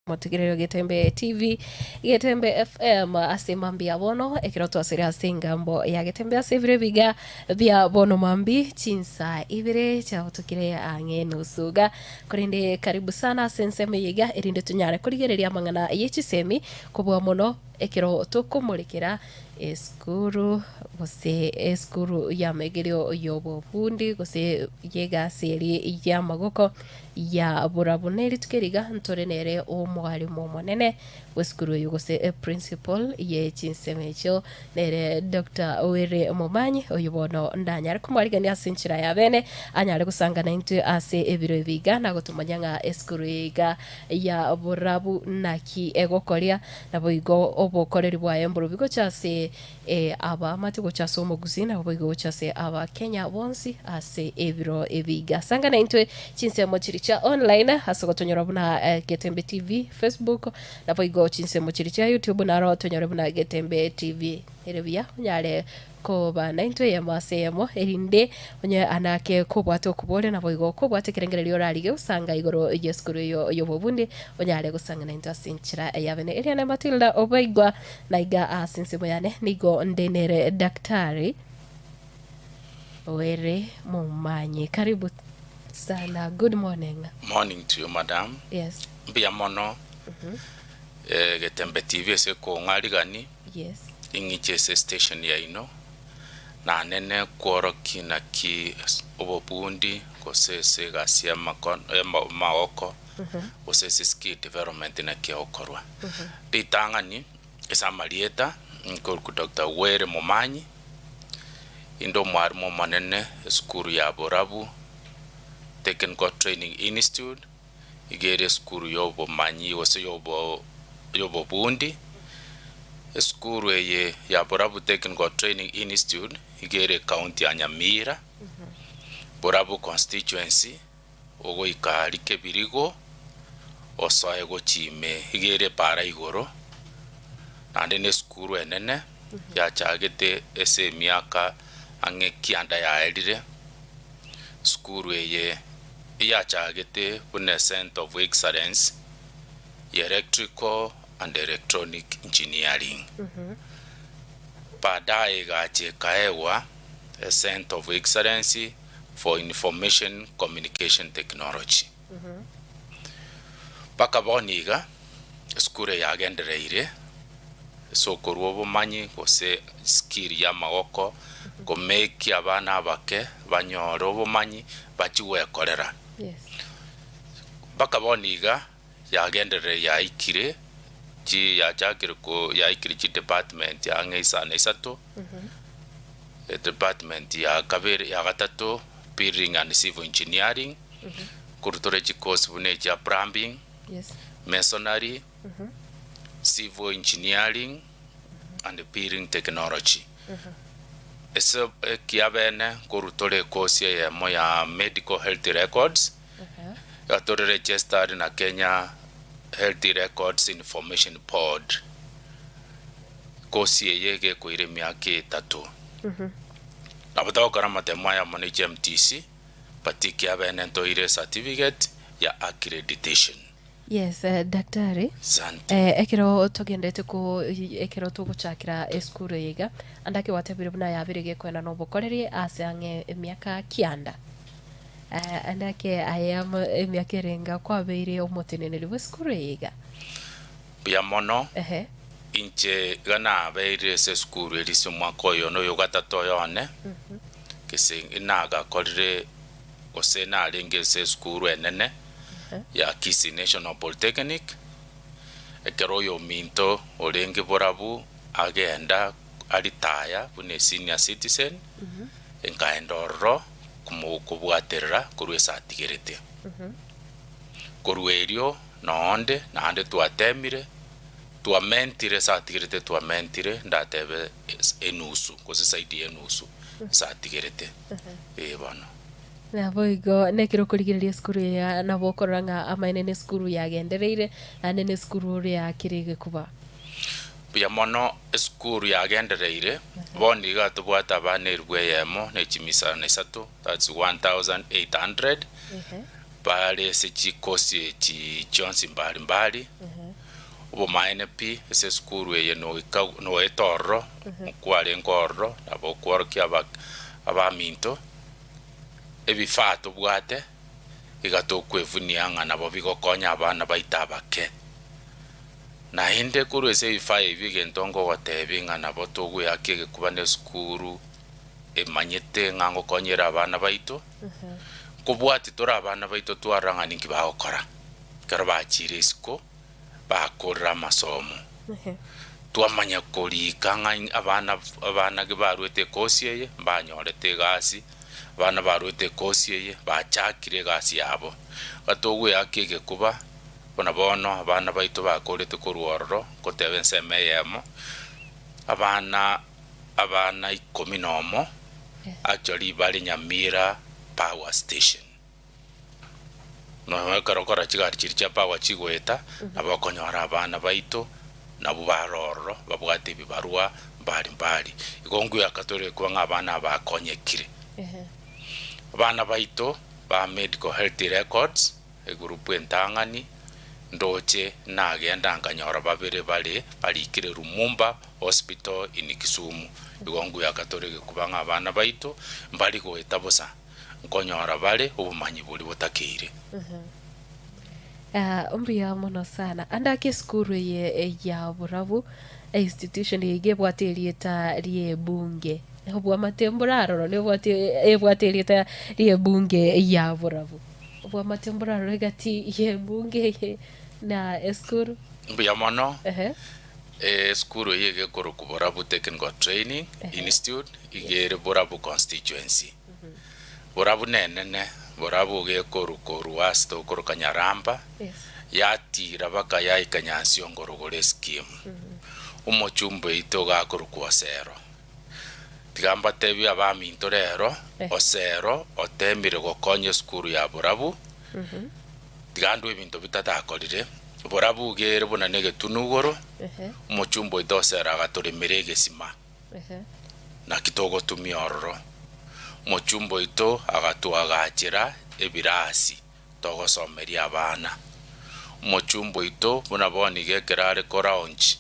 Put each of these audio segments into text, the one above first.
Motigiriro Getembe TV Getembe FM asimambia bono ekirotwa seria singambo ya Getembe asivire biga bia bono mambi chinsa ibire cha utukire ange nusuga kurinde karibu sana senseme yiga irinde tunyare kurigereria mangana yechisemi kubwa mono ekiro tukumurikira eskuru gose eskuru ya megerio yobo bundi gose yega seri ya magoko ya burabuneri tukeriga ntorenere umwarimu munene weskuru yugose principal ye chinsemecho nere Dr. Were Mumanyi oyubono ndanyare kumwarigania asinchira ya bene anyare gusangana into ase ebiro biga na gutumanyanga eskuru yiga ya burabu naki egokoria nabo igo obokoreri bwa emburu bigo chase aba matigo chase omugusina obigo chase aba Kenya bonsi ase ebiro ebiga sangana into chinsemo chiricha online hasogotonyora buna Getembe TV Facebook nabo igo chinsemo chiricha YouTube na ro tonyora buna Getembe TV erebia nyare ko bana into ya masemo erinde onye anake kubwato kubole nabo igo kubwate kirengererio rarige usanga igoro yeskuru yo bobundi onyare gusanga na into asinchira yabene Eliana Matilda obaigwa naiga asinsimo yane nigo ndenere daktari Were Mumanyi karibu sana. Good morning. Morning to you, madam. Yes. Bia mono. Getembe TV se ko ngarigani. Yes. Ingiche se station ya ino. Na nene kworo kina ki obobundi ko se gasia makon maoko. Ko se ski development na ki okorwa. Ditangani esa marieta ko Dr. Were Mumanyi. Indo mwarimu manene skuru ya Borabu Technical Training Institute igere skuru yobo manyi wose yobo bundi skuru ye ya Borabu Technical Training Institute igere county ya Nyamira Borabu constituency ogo ikari kebirigo osoe go chime igere para igoro nande ne skuru enene ya chagete ese miaka ange kianda ya edire skuru ye ya chagete bune Center of Excellence Electrical and Electronic Engineering. Baadaye gache kaewa Center of Excellence for Information Communication Technology. Paka boniga skuru ya gendereire so kuruobo manyi kose skill ya magoko ko make abana bake banyoro bomanyi bachiwe kolera. Yes. Bakaboniga yagendere ya ikire chi ya jakire ko ya ikire chi department ya ngeisa nesato. Department ya kabere ya gatatu building and civil engineering. Kurutore chi course bune ya plumbing. Yes. Masonry. Civil engineering and building technology. Eso kiabene kurutore kosi ya moya medical health records. Ya tore registered na Kenya Health Records Information Board. Kosi yege kuire miake 3. Abatawa karama temaya moni MTC patiki abene toire certificate ya accreditation. Yes, daktari. Santi. Ekiro togendete ko ekiro to guchakira eskuru yiga andake watebire buna yabirige kwena no bokoreri asange miaka kianda. Andake ayam miaka renga kwa beire omotenene eskuru yiga. Bia mono. Inche gana beire se skuru elise mwako yo no yogatato yone. Kese inaga kolire osena alenge se skuru enene. Ya Kisi National Polytechnic ekero yo minto olenge Borabu agenda alitaya bune senior citizen enkaendoro kumubwaterera kurwesa atigerete kurwerio nonde nande tuatemire tuamentire sa atigerete tuamentire ndatebe enusu kosesaidi enusu sa atigerete bana nabo igo nekiro kurigireria skuru ya nabo koranga amainene skuru ya gendereire anene skuru ya kirige kuba bia mono skuru ya gendereire bondi gato bwata banerwe yemo ne chimisa ne sato that's 1800 bale se chikosi chi Johnson mbali ubo NP ese skuru ye no etorro kwale ngorro abo kworki abaminto ebifato bwate igato kwevunia ngana bo bigokonya abana baitabake na hinde kuru ese ifaye ibige ntongo watebi ngana bo togu yake kubane skuru emanyete ngango konyera abana baito kubwati tora abana baito twaranga ninki baokora karo bachire isko bakora masomo twamanya kolika abana ge barwete kosiye banyorete gasi abana barwete kosiye bachakire gasi yabo gatogu yakege kuba bona bono abana baito bakorete kuruorro kotebe nseme abana 10 actually bali Nyamira power station no karokora chigari chiricha power chigweta abakonyora abana baito nabo barorro babwate bibarua mbali igongu yakatore kwa ngabana bakonyekire abana baito ba medical health records egrupu entangani ndoche nagenda nganyora babere balikire Rumumba hospital in Kisumu igongu yakatore kubanga abana baito mbali ko etabosa nkonyora bale obumanyi buli botakire umbiya muno sana andake skuru ya burabu institution yegebwatelieta lie bunge obwa matemburaro ne ebwatelieta lie bunge ya burabu obwa matemburaro gati ye bunge na skuru umbiya mono skuru yege koro kuburabu technical training institute igere burabu constituency burabu nene burabu ge koru wasto koru Kanyaramba yatira baka yaikanyasio ngorogore scheme umochumbe itoga koru kwasero tigamba tebi abaminto rero osero otemire gokonye skuru ya burabu tigandu ebinto bitatakorire burabu gere bunanege tunugoro umochumbe itosera agatoremere gesima na kitogo tumiororo mochumbo ito agatuagachira ebirasi togosomeria abana mochumbo ito buna bonige kerare koraonchi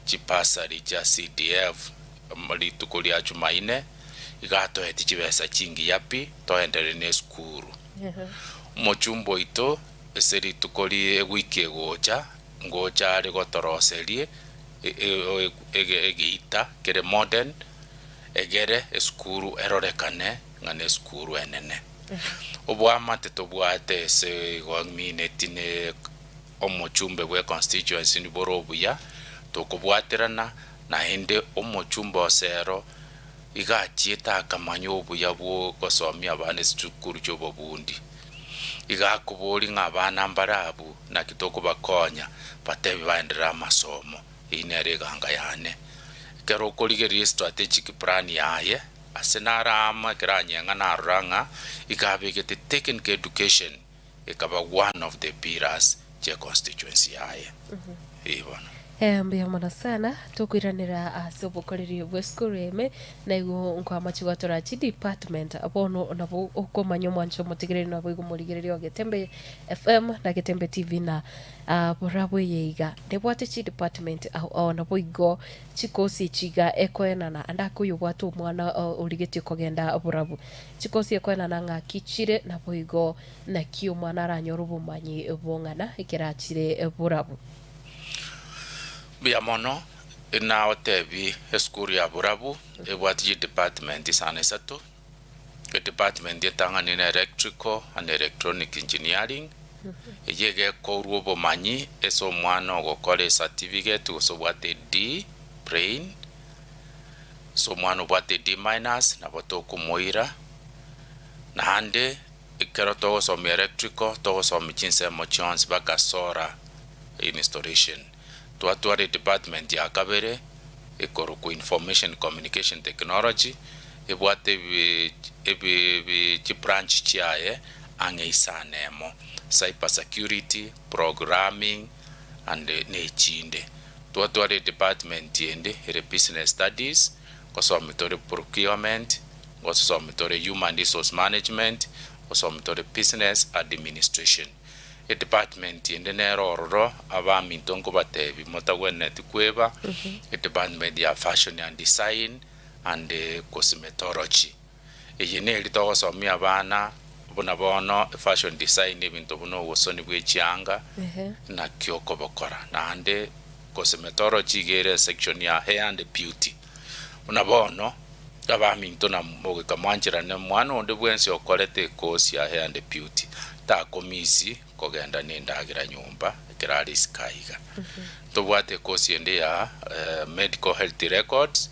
chipasari cha CDF mali tukulia chumaine igato heti chibesa chingi yapi toendere ne skuru mochumbo ito eseri tukoli ewiki ngocha ari gotoroserie egeita kere modern egere skuru erorekane ngane skuru enene obwama tetobwate se gwaminetine omochumbe gwe constituency ni borobuya tokobwaterana na hinde omochumbe osero igachieta akamanyo obuya bwo gosomia abana skuru chobobundi igakuboli ngabana mbarabu na kitoko bakonya batebi baendera masomo inere ganga yane kero koligeri strategic plan yaye asenarama keranya naranga ikabegete technical education ikaba one of the pillars je constituency yaye ibona mbia mwana sana tukwiranira asobokoreri bweskureme na igo nkwa machigwatora chi department abono nabo ukomanyo mwancho mutigere nabo igo murigereri Getembe FM na Getembe TV na borabo yeiga nebwate chi department au nabo igo chikosi chiga ekoenana andako yobwatu mwana urigeti kogenda borabo chikosi ekoenana nga kichire nabo igo na kiyo mwana aranyoro bumanyi bongana ikirachire borabo bia mono na otebi eskuru ya burabu ebwati department isane sato department yetanga ni electrical and electronic engineering yege koruo bomanyi eso mwana gokore certificate usobwate D brain so mwana bwate D- na botoko moira na hande ikero to so electrical to so michinse mochons bakasora installation tuatware department ya kabere ekoro ku information communication technology ebwate branch chiaye ange isanemo cyber security programming and nechinde tuatware department yende business studies kosomitore procurement kosomitore human resource management osomtore business administration department ende nero ororo abaminto ngobatebi motagweneti kweba department ya fashion and design and cosmetology eyene litogosomia abana buna bono fashion design ebinto buno gosoni bwechianga na kyoko bokora nande cosmetology gere section ya hair and beauty buna bono abaminto na mogeka mwanjira ne mwana onde bwensi okorete course ya hair and beauty ta komisi kogenda nindagira nyumba kirari skaiga tobwate course ende ya medical health records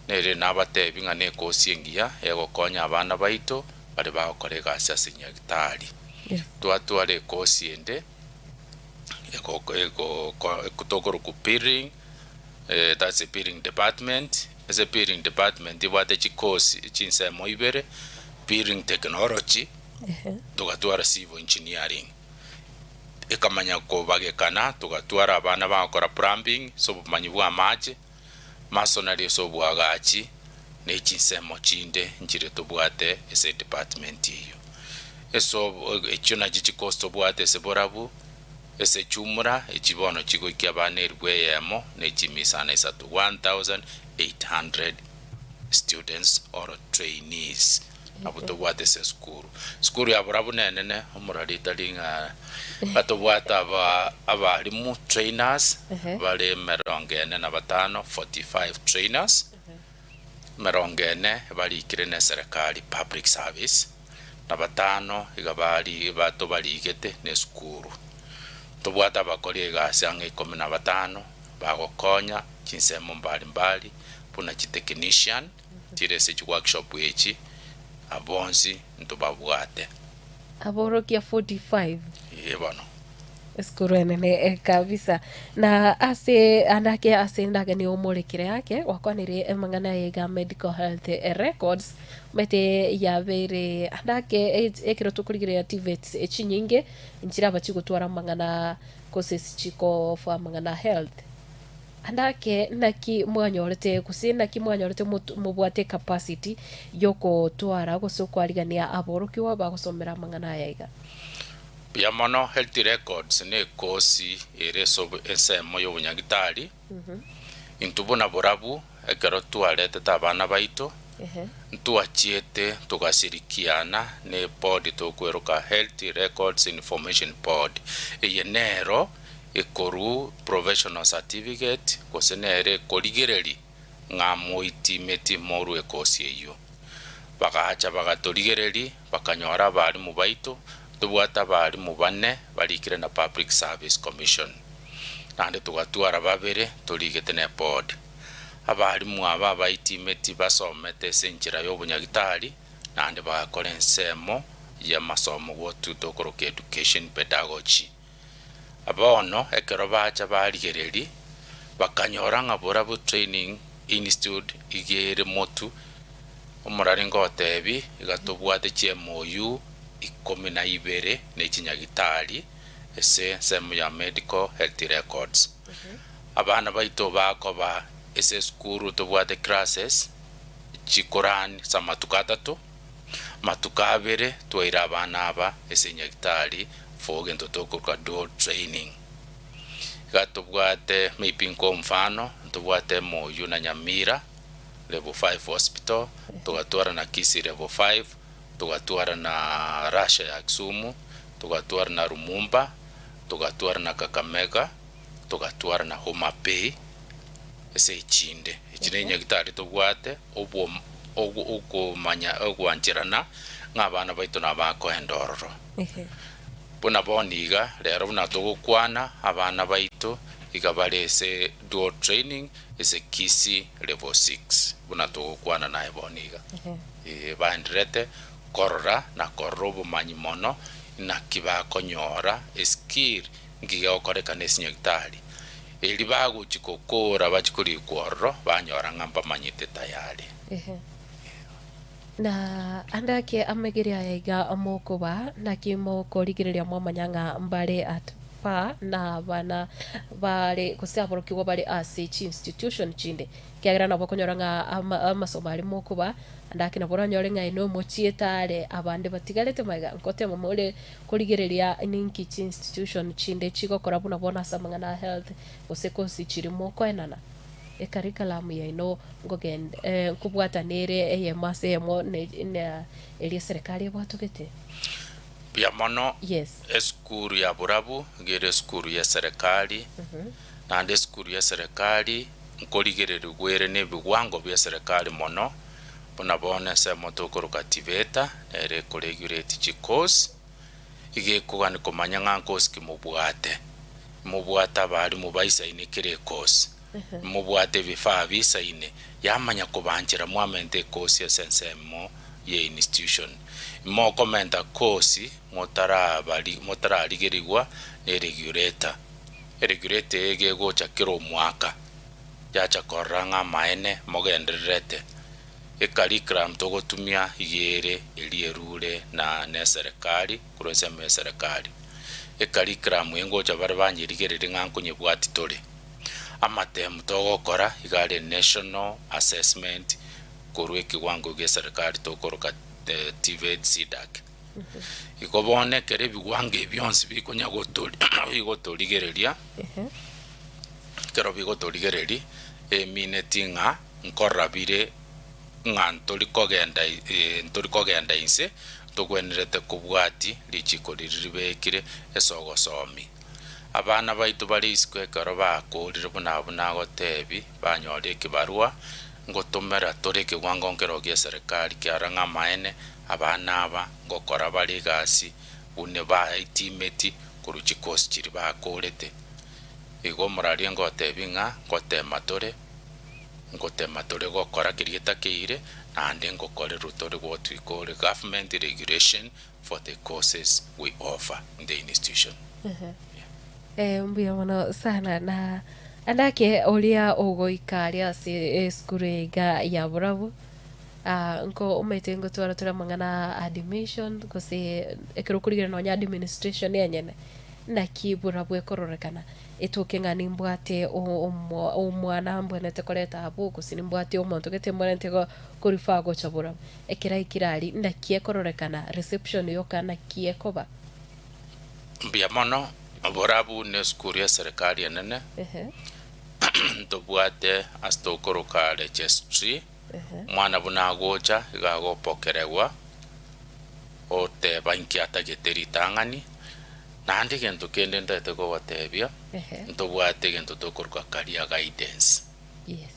nere nabatebi nga ne course engia egokonya abana baito bari bakorega asa senyagitari twatware course ende ego kutokoro ku peering that's a peering department. As a peering department ibwate chi course chinse moibere peering technology tugatwara civil engineering ekamanya ko bagekana tugatwara abana bakora plumbing so bumanyi bwa maji masonary so bwagachi ne chinse mochinde njire tubwate ese department iyo eso echuna chichi cost bwate seborabu ese chumura echibono chiko kyabana erweyemo ne chimisana isatu 1800 students or trainees abutobwate se skuru ya borabu nene omurarita linga batobwata abalimu trainers bale merongene na batano 45 trainers merongene bali kirene serikali public service na batano igabali bato baligete ne skuru tobwata bakoli gasanga 15 bagokonya chinsemo mbali puna chi technician tire se workshop echi abonzi ntobabwate aborokia 45 yebano eskurene kabisa na ase andake ase ndake ni omorekire yake wakwanire mangana yega medical health records mete yabere andake ekiro tukurigire activities echinyinge njira bachigutwara mangana courses chiko for mangana health andake naki mwanyorete kusina ki mwanyorete mubwate capacity yoko twara gusokwarigania aborokiwa bagusomera mangana yaiga Piamono health records ne kosi ereso esemo yo bunyagitari intubona borabu ekero tuarete tabana baito ntuachiete tugashirikiana ne board tokweruka health records information board eyenero ekoru professional certificate kosenere koligereri ngamo itimeti moru ekosi eyo bagacha bagatoligereri bakanyora bari mu baito tubwata bari mu bane balikire na public service commission nande tugatwara babere toligete ne board abari mu aba baitimeti basomete senjira yo bunyagitari nande bakora ensemo ya masomo wotu tokoroke education pedagogy abono ekero bacha baligereri bakanyora ngabora bu training institute igere motu omurari ngotebi igatubwate chemoyu 12 nechinyagitari ese semu ya medical health records abana baito bakoba ese skuru tubwate classes chikoran samatukatatu matukabere twaira abana aba ese nyagitari fogento tokoka door training gatubwate mipinko mfano tubwate moyu na Nyamira level 5 hospital tugatwara na Kisi level 5 tugatwara na Rasha ya Kisumu tugatwara na Rumumba tugatwara na Kakamega tugatwara na Homa Bay ese ichinde nyagitari tubwate ogo manya ogwanjirana ngabana baito nabako endororo buna boniga lero buna tugukwana abana baito igabalese dual training ese Kisi level 6 buna tugukwana na boniga bandrete korora na korobo manyimono na kiba konyora skill ngiga okoreka nesinyagitari eli bagu chikokora bachikuri kworo banyora ngamba manyite tayari na andake amegeria yaiga amoko ba na kimo korigireria mwamanyanga mbare at pa na bana bari kusiaborokiwa bari ase chi institution chinde kiagira nabo konyora nga amasomo ari mokuba ndaki nabo ranyore nga ino mochietare abande batigarete maiga nkote momole kurigereria ninki chi institution chinde chigokora buna bona samanga na health osekosi chiri moko enana curriculum ya ino ngogende kubwatanire eyemase emo ne eri serikali bwatugete ya mono. Yes. Eskuru ya burabu gere skuru ya serikali na ande skuru ya serikali nkorigerere gwere ne bigwango bya serikali mono buna bone se moto koruka tiveta ere kolegurate chi course ige kugani komanya nga course ki mubwata bari mubaisa ine kire course mubwate bifaa bisa ine yamanya kubanjira mwamente course ya sensemo ye institution mo komenta course motara aligerigwa ne regulator ege gocha kiro mwaka yacha koranga maene mogenderete curriculum togotumia igere elierure na ne serikali kurose me serikali curriculum engocha bari banyirigerere ngankunye bwati tole amatemu togokora igare national assessment kurwe kiwango ge serikali tokoroka TVET SIDAC ikobone kere bigwange byonsi bikonya gotoligereria kero bigotoligereri minetinga nkorabire ngantori kogenda inse togwenerete kubwati lichiko liribekire esogosomi abana baitu bari iskwe karo bakurire buna gotebi banyore kibarua ngotomera toreke gwangongero gya serikali kyaranga maene abana aba ngokora bari gasi une ba itimeti kuruchi cost kiri bakurete igo murari ngotebinga ngotematore gokora kirigeta kire ande ngokore rutore gwotwikore government regulation for the courses we offer in the institution. Mbuya mono sana na andake olia ogoikaria se skuriga ya burabu nko umetengo twara tura mangana admission ko se ekirukurigera no administration yenyene na kiburabu ekororekana etuke ngani mbwate omwana mbonete koleta abu kusini mbwate omuntu gete mbonete ko kurifago chabura ekira ikirari ndakie kororekana reception yokana kiekoba mbia mono aborabu ne skuru ya serikali enene ndobwate astokoroka registry mwana bunagocha igagopokerewa ote banki atageteri tangani nandi gento kende ndete ko watebia ndobwate gento tokorwa career guidance. Yes.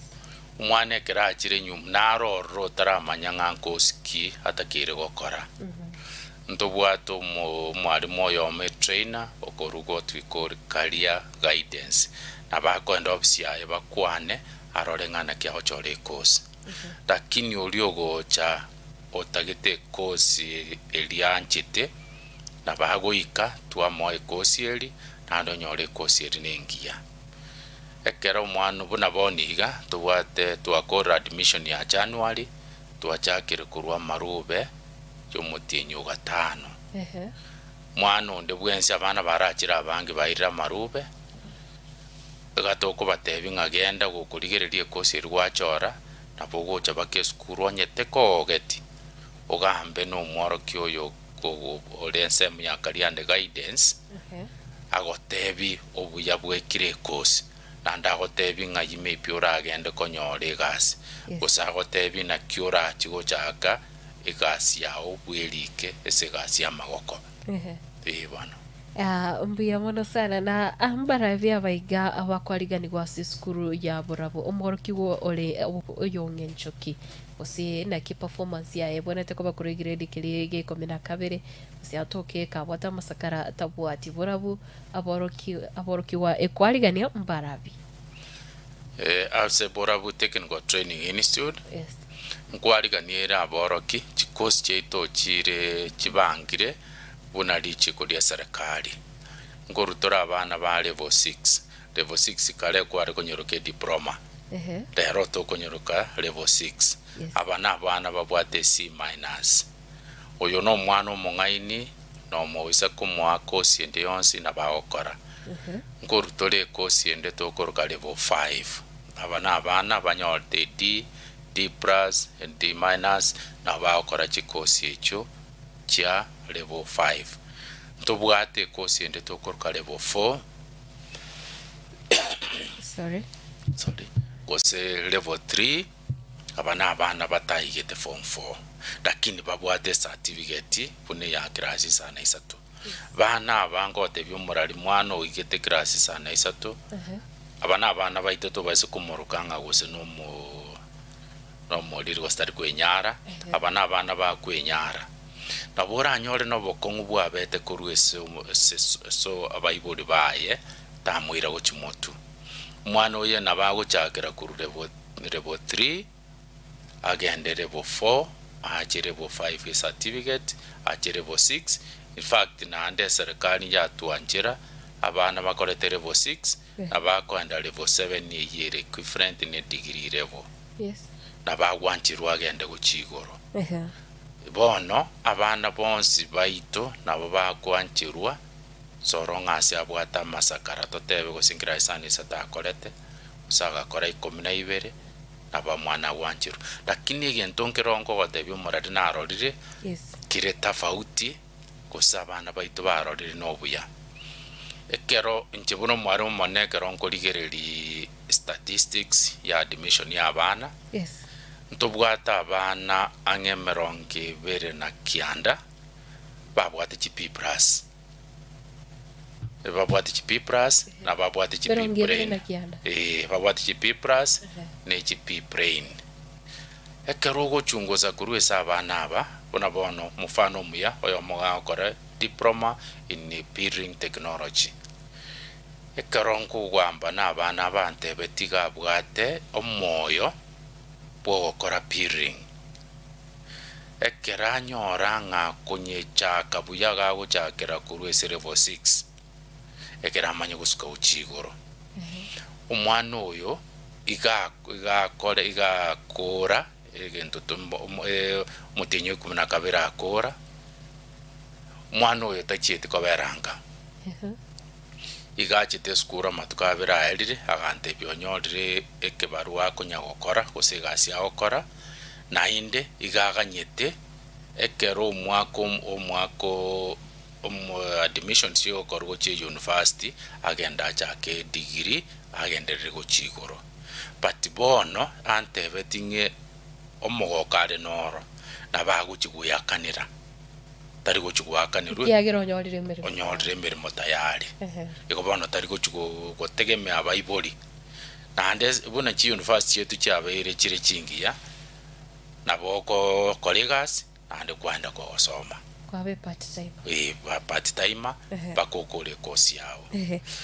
Umwana kerachire nyum naro rotara manyanga nkoski atakire gokora ndobwato mwalimu yo me trainer okorugo twikor career guidance nabakwenda ofisi yaye bakwane arorengana kya ochore course lakini oliogocha otagete course elianchite nabagoika twamoe course eli nando nyore course eli nengia ekero mwana buna boniga tubwate twakora admission ya January twachakire kurwa marube yomutinyo gatano mwana onde bwensi abana barachira abangi baira marube gatoko batebi ngagenda gukurigererie course rwachora nabogocha bakeskuru onyete kogeti ogambe no mworo kyoyo ko olense myakariande guidance agotebi obuya bwekire course nanda agotebi ngayime pyora agende konyore gasi gosagotebi na kyora chigochaka egasi yao bwerike ese gasi amagoko bana mbuya mono sana na ambara vya baiga abakwarigani gwa skuru ya burabo omorokiwo ole oyongenchoki osi na ki performance ya ebonete ko bakurigiredi kirige komina kabere osi atoke kabwata masakara tabwati burabo aborokiwa ekwarigani mbarabi ase burabo technical training institute. Yes. Nkwarigani era aboroki chikosi cheito chire chibangire bunali chikolia serikali ngorutora abana ba level 6 kale kwari konyoroke diploma lero to konyoroka level 6. Yes. abana babwate C-. Oyo no mwana omongaini no moisa kumwa kosi ndi yonsi na baokora nkuru tole course ende tokoruka level 5 abana banyorete D plus and D minus na bakora chikosi echo cha level 5 ntobwate course ende tokoruka level 4 sorry kose level 3 abana batayigete form 4 lakini babwate certificate pune ya klasi sana isatu bana bangote byumurali mwana wigete klasi sana isatu abana baito to base kumurukanga gose no modiri gostari kwenyara abana ba kwenyara nabora anyore no bokongu bwabete kurwese so abayibuli baye tamwira gochimotu mwana oye nabagochakira kuru level 3 agende level 4 aje level 5 certificate aje level 6 in fact na ande serikali yatuanjira abana bakorete level 6 nabakwenda level 7 ni year equivalent ni degree level nabagwanchirwa agende guchigoro bono abana bonsi baito nabo bakwanchirwa sorongase abwata masakara totebe gusingira isani satakorete usaga kora 12 naba mwana wanchiru lakini egento nkerongo gotebyo muradi narorire kire tofauti kusabana baito barorire nobuya ekero nchibuno mwaro monekero nkorigereri statistics ya admission ya abana ntobwata abana angemeronge bere na kianda babwate GP plus babwate GP plus na babwate GP brain babwate GP plus na GP brain ekero gochungoza kurwesa abana aba bona bono mufano muya oyo moga kore diploma in peering technology ekero nkugwamba na abana bantebe tiga bwate omoyo bwo kora peering ekera nyora nga kunyecha kabuya gago chakera kurwese level 6 ekera manye gusuka uchigoro umwana oyo iga kora egento mutinyo kumuna kabira akora umwana oyo tachieti koberanga iga chite skura matukabira elire agante byonyorire ekebarua kunyagokora gusigasi agokora na inde iga ganyete ekero omwako admission sio korgo che university agenda chake degree agenderere gochigoro but bono ante betinge omogokare noro na baguchiguyakanira tari gochiguakanirwe yagero onyorire mbere motayari iko bono tari gotegemea abaibori na ande buna chi university yetu cyabaire chire chingiya na boko colleagues ande kwanda ko soma kwabe part time part time bakokole kosi yao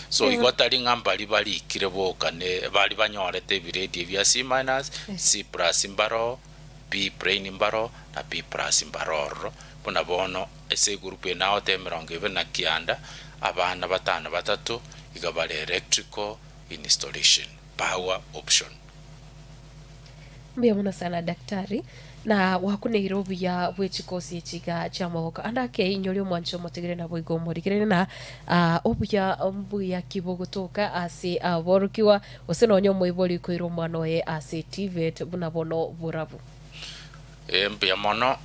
so igotari ngambali bali kireboka ne bali banyorete biredi bya C minus C plus imbaro B brain imbaro na B plus imbaroro bona bono ese group enao temerongo even na kianda abana batana batatu igabale electrical installation power option. Mbia muna sana daktari na wakune irobi ya wechikosi chiga chamawoko andake inyolio mwancho motegere na boigo morigere na obuya mbuya kibogotoka ase borukiwa osenonyo moiboli koiro mwanoe ase TVET buna bono burabu mbia mono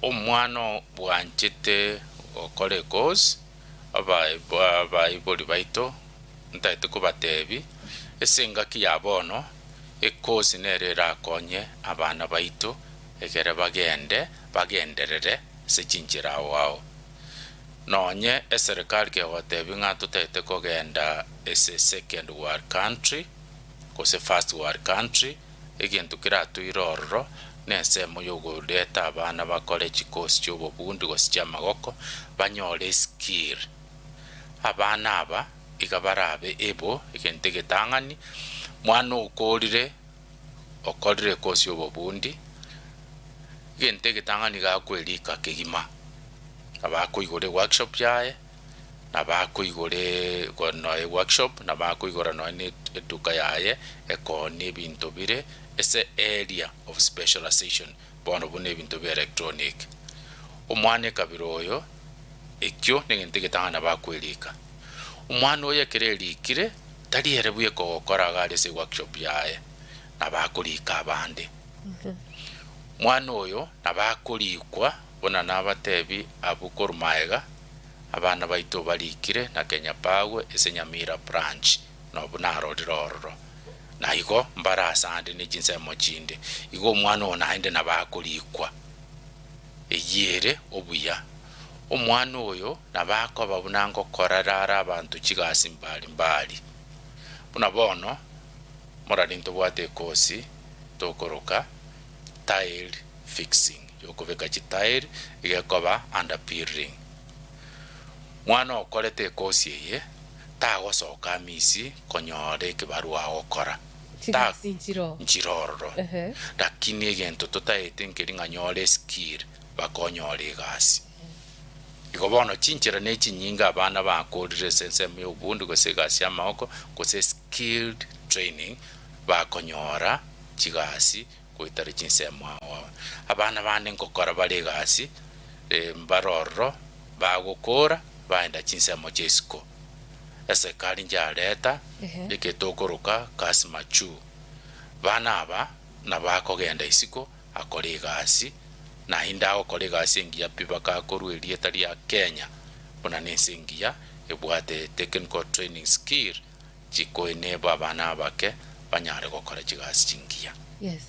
omwano bwanchete okole cause abaiboli baito ntaite kubatebi esenga kiyabono ekosi nerera konye abana baito egere bagenderere sechinjira wao nonye eserikali ke hotebi ngatu tete kogenda ese second world country kose first world country egintu kiratu irorro nese moyogo deta abana ba college course chobo bundi gosya magoko banyole skill abana aba ikabarabe ebo ikentegetangani mwana okolire course yobo bundi ikentegetangani ga kwelika kegima abakoigore workshop yae nabakoigore kono workshop nabakoigora no ni eduka yae ekoni bintu bire ese area of specialization bono bune bintu bi electronic omwane kabiroyo ekyo ningentegetangana bakwelika umwana oyo ekirerikire tariere buye kogokora gari se workshop yae nabakurika abande mwana oyo nabakurikwa bona nabatebi abukorumaega abana baito barikire na Kenya Power esenyamira branch no bunaroriro na igo mbarasa ande ni jinsemo chinde igo mwana ona ende nabakurikwa eyere obuya omwana oyo nabako babunango korarara abantu chigasi mbali buna bono moralinto bwate kosi tokoroka tile fixing yokoveka chitile igakoba underpinning mwana okorete kosi eye tagosoka misi konyore kibarua okora ta njiroro lakini egento totaete nkiringa nyore skill bakonyore gasi ikobono chinchira nechinyinga abana bakorire sense mu obundi gosegasi amako gose skilled training bakonyora chigasi kwitare chinsemo awo abana bane nkokora bale gasi mbaroro bagokora baenda chinsemo chesko ese kali njaleta iketokoroka kasi machu bana aba nabakogenda isiko akore gasi na hinda okore gasi ngia pibaka koruerie tari ya Kenya bona nesingia ebwate technical training skill chiko eneba bana bake banyare gokora chigasi chingia. Yes.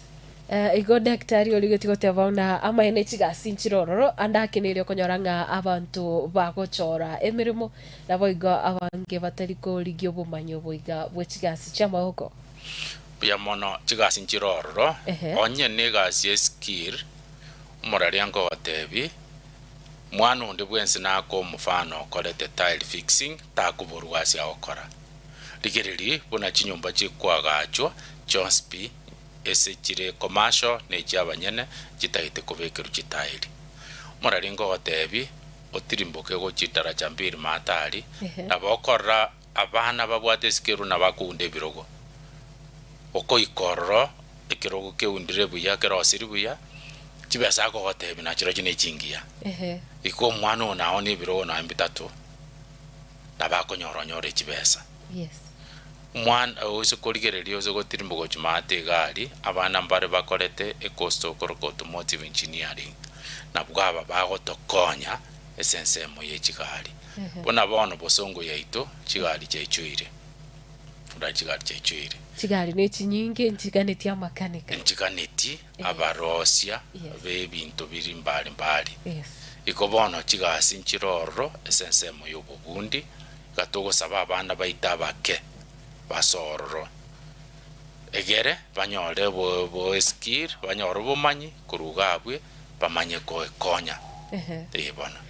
Igo daktari oligetigote abona ama ene chigasi nchirororo andakenere konyoranga abantu bagochora emirimo nabo igo abange batariko ligyo bumanyo boiga bwechigasi chamahoko bya mono chigasi nchirororo onye negasi skill umurariango watebi mwana undi bwensi nako mufano kolete tile fixing takuburwasi akora ligiriri buna chinyumba chikwagachwa Johnsby esechire commercial ne cyabanyene kitahite kubekeru kitahiri muraringo watebi otirimboke go chitara chambiri matari nabokora abana babwate sikeru nabakunde birogo oko ikorro ekirogo ke undire buya kero siribuya kibasa ko watebi na kiro kine chingia iko mwana ona oni birogo na mbitatu nabakonyoronyore kibesa. Yes. Mwana osikoligereri ozogotirimbogo chimate gari abana mbare bakorete ekosto koroko automotive engineering nabwaba bagotokonya esensemo yechigari bona bono bosongo yaito chigari chechuire funda chigari chechuire chigari nechinyinge nchiganeti ya makanika nchiganeti abarosia bebintu biri mbali. Yes. Ikobono chigasi nchiroro esensemo yobubundi gatogo saba abana baita bake basororo egere banyore bo skill banyore bumanyi kurugabwe bamanye ko ekonya ebona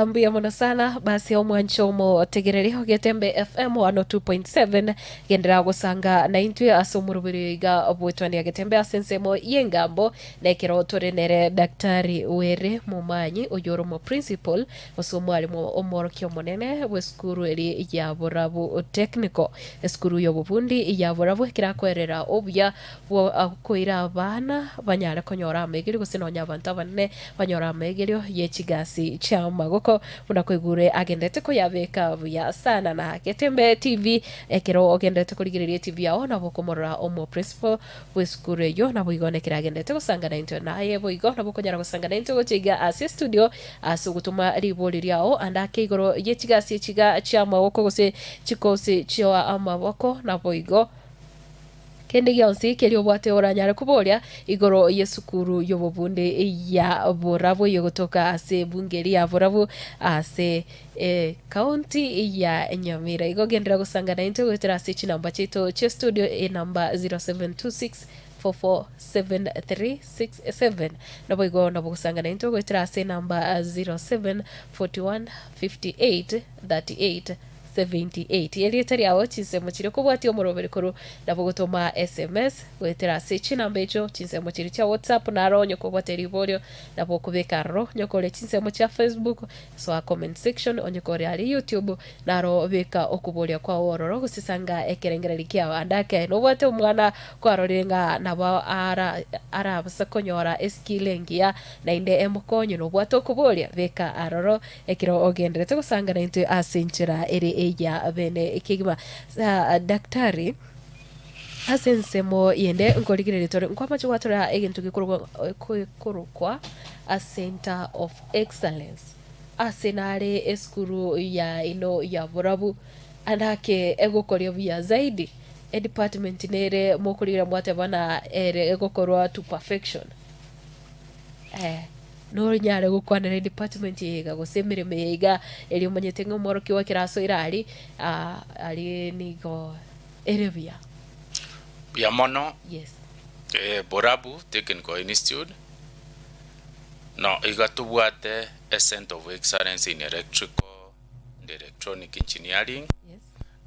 Mbuya mona sana basi omwanchomo tegereri hogetembe FM 102.7 gendera gusanga na intwe asomurubiriga obwetwani agetembe asensemo yengambo nekero torenere daktari were mumanyi oyoromo principal osomwalimu omorokyo monene weskuru eri ya borabu technical eskuru yobubundi ya borabu kirakwerera obya koira abana banyara konyora amegiri gusinonya abantu abanene banyora amegirio yechigasi chama goko munakwigure agendete ko yabeka buya sana na Getembe TV ekero agendete kurigirerie TV yao nabo komorora omo principal weskure yo nabo igonekira agendete gusangana into naye bo igo nabo konyara gusangana into gochiga ase studio asugutuma ribori ryao andake igoro yechigasi chiga chama woko gose chikose chiwa amaboko nabo igo kende gyonsi kelio bwate oranyara kuboria igoro yesukuru yobobunde ya borabu yogotoka ase bungeri ya borabu ase county ya Nyamira igo gendera gusangana into gutera ase chinamba chito che studio number 0726 447367 nabo igo nabo gusangana into gutera ase number 07415838 78 yelietari awo chinsemo chiri kubwati omurobere kuru nabo gutuma SMS wetera se chinamba echo chinsemo chiri cha WhatsApp na ronyo kubwate riborio nabo kubeka ro nyokole chinsemo cha Facebook so a comment section onyokore ali YouTube naro beka okubolia kwa ororo gusisanga ekerengera likia andake no bwate umwana kwa rorenga nabo ara basakonyora eskilengia na inde emukonyo no bwate okubolia beka aroro ekiro ogendere gusanga na into asinchira eri ya bene kigima daktari asensemo yende nkoligire tore nkwama cyo watora egintu gikorwa a center of excellence asenare eskuru ya ino ya burabu andake egokoryo bya zaidi department nere mokulira mwate bana ere egokorwa to perfection no nyare gukwanira department yiga gusemire meiga eri umanyete ngomoro kiwa kiraso irari ali nigo erebia ya mono yes Borabu Technical Institute no igatubwate a center of excellence in electrical and electronic engineering yes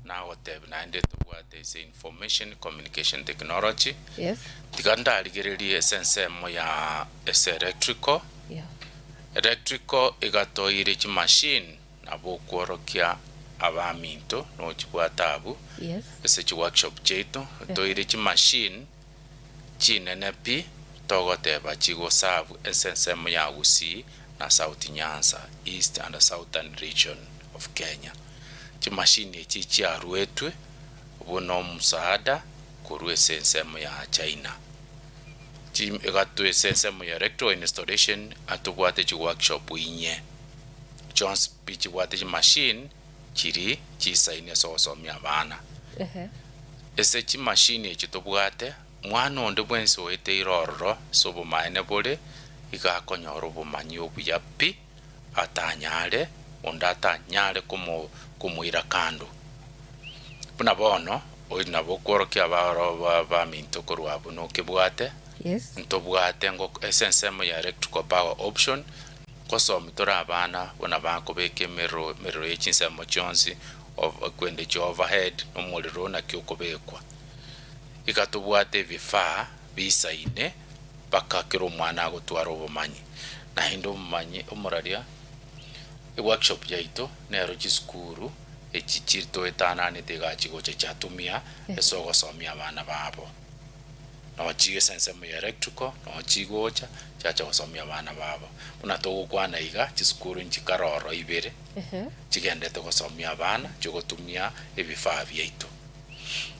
now na ende tubwate is information communication technology yes tiganda aligererie sense mo ya electrical yeah electrical igatoire chi machine nabo kworokia abaminto no chibwatabu yes ese workshop cheto toire chi machine chinene pi togoteba chigo serve essence mo ya Gusii na South Nyanza East and Southern region of Kenya chi machine chi chiarwetwe bono msaada kurwe essence mo ya China chi egatwe essence mo ya electrical installation atubwate chi workshop inye Jones pitch wate chi machine chiri chisaine sosomya bana ese chi machine ekitubwate mwana onde bwensi oete irororo sobo maene bole igakonyora obumanyi obuya pi atanyale onda atanyale kumuira kando buna bono oyi nabo kworokia baro baminto korwabo no kibwate yes ntobwate ngo essence mo ya electrical power option kosomitora abana bona bakobeke mero echinsemo chonsi of kwende overhead nomuliro na kyokobekwa ikatubwate bifaa bisaine bakakiro mwana agotwara obumanyi na hindo mumanyi omuraria workshop yaito nero chiskuru echichirito etanane tegachigoche chatumia esogosomia abana babo no chige sense mu electrical no chigocha chacha gosomia abana babo una togukwana iga chiskuru nchikaroro ibere chigendete gosomia abana chogotumia ebifaa byaito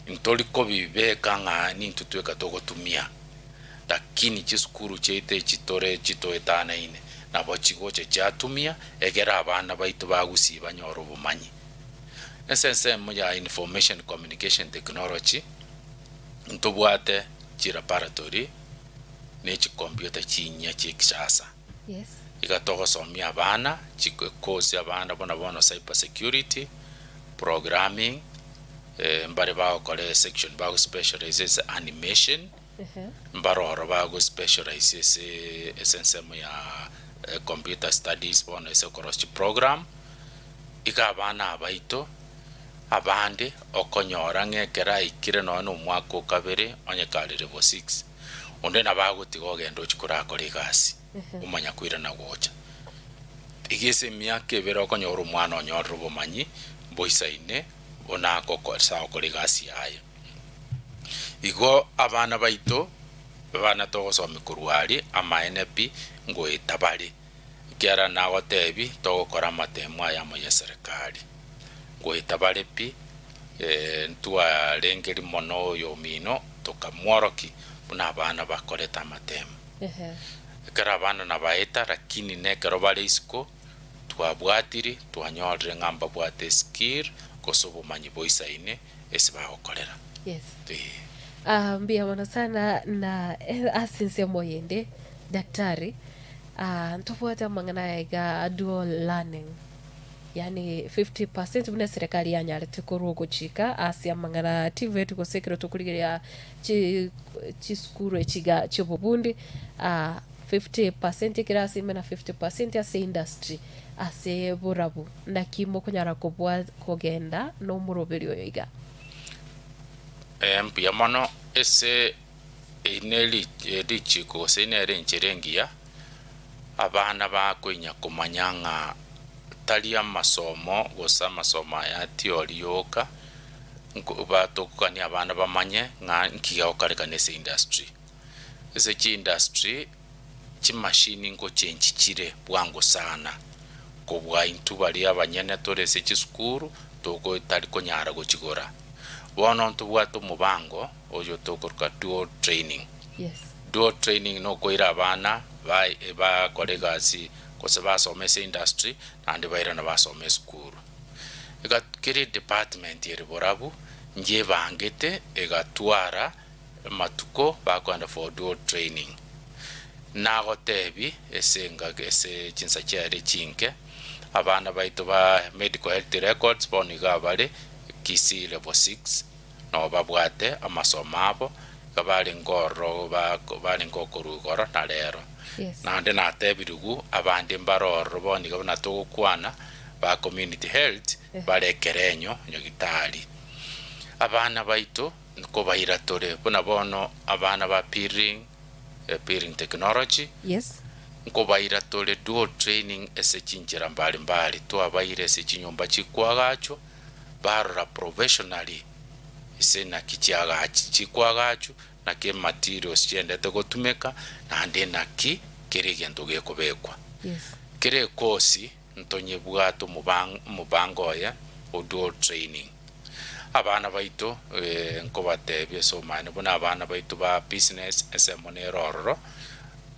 intori ko bibeka ng'ani ntutweka togotumia lakini chiskuru cheite chitore chitoetana ine nabo chigoche chatumia egera abana baito bagusi banyoro obumanyi essence mu ya information communication technology ntobwate chiraparatory nechi computer chinya chikishasa yes igatogosomia abana chikosi abana bona cyber security programming mbare bakore section bago specializes animation mbaroro bago specializes essence ya computer studies bona ese cross program ikabana abaito abande okonyora ngekera ikire no mwaka kabere onyekalire bo 6 onde nabagotigo gendo chikura kore gasi umanya kwira na gocha igese myaka ebere okonyora umwana onyorro bomanyi boisaine ona kokorsa kore gasi ayo igo abana baito bana togosoma kurwari ama NP ngo etabari kiara na gotebi togokora matemo ya mo ya serikali ngo etabari pi ntua rengeri mono yo mino tokamworoki buna abana bakoreta matemo kara abana na baeta lakini ne karo bale isko twabwatiri twanyorre ngamba bwate skill kosobo manyi boisaine esiba okorera yes mbia mwana sana na asinse moyende daktari ntofuata mangana ega dual learning yani 50% bune serikali yanyale tikoro kuchika asia mangana tivetu kosekero tokuligira chi skuru echiga chibobundi 50% kirasi mena 50% ase industry ase burabu nakimo kunyara kubwa kogenda no muroberi oyiga mpia mono ese ineli edichiko senere ncherengia abana bakoinya kumanyanga talia masomo gosa masomo ya theory yoka batokani abana bamanye nga nkiga okareka se industry ese chi industry chi machine ngo chenchi chire bwango sana kobwa intu bali abanyene tore se chi skuru toko tari konyara gochigora bono ntubwate omobango oyo tokoruka dual training. Yes. Dual training no koira abana ba kolegasi kose basomese industry nandi baira na basome school. Ega kiri department yeri borabu nje bangete egatwara matuko bakwanda for dual training. Nago tebi esenga ese chinsa cyari chinke abana baitu ba medical health records boniga bale kisi level 6 no babwate amasomo abo kabali ngoro bali ngokorugoro na lero. Yes. Nande natebirugu abandi mbaroro boniga banatugukwana ba community health bale kerenyo nyogitali. Abana baitu ko bahira tore bona bono abana ba peering technology. Yes. Nko bahira tore dual training ese chinjira mbali to abaire ese chinyumba chikwagacho barora professionally ese na kichiaga chikwagacho na ke materials chiendete gotumeka na ande na ki kirigento gekobekwa. Yes. Kire kosi ntonye bwato mubango ya o dual training. Abana baitu nko batebye so mane bona abana baitu ba business ese moneroro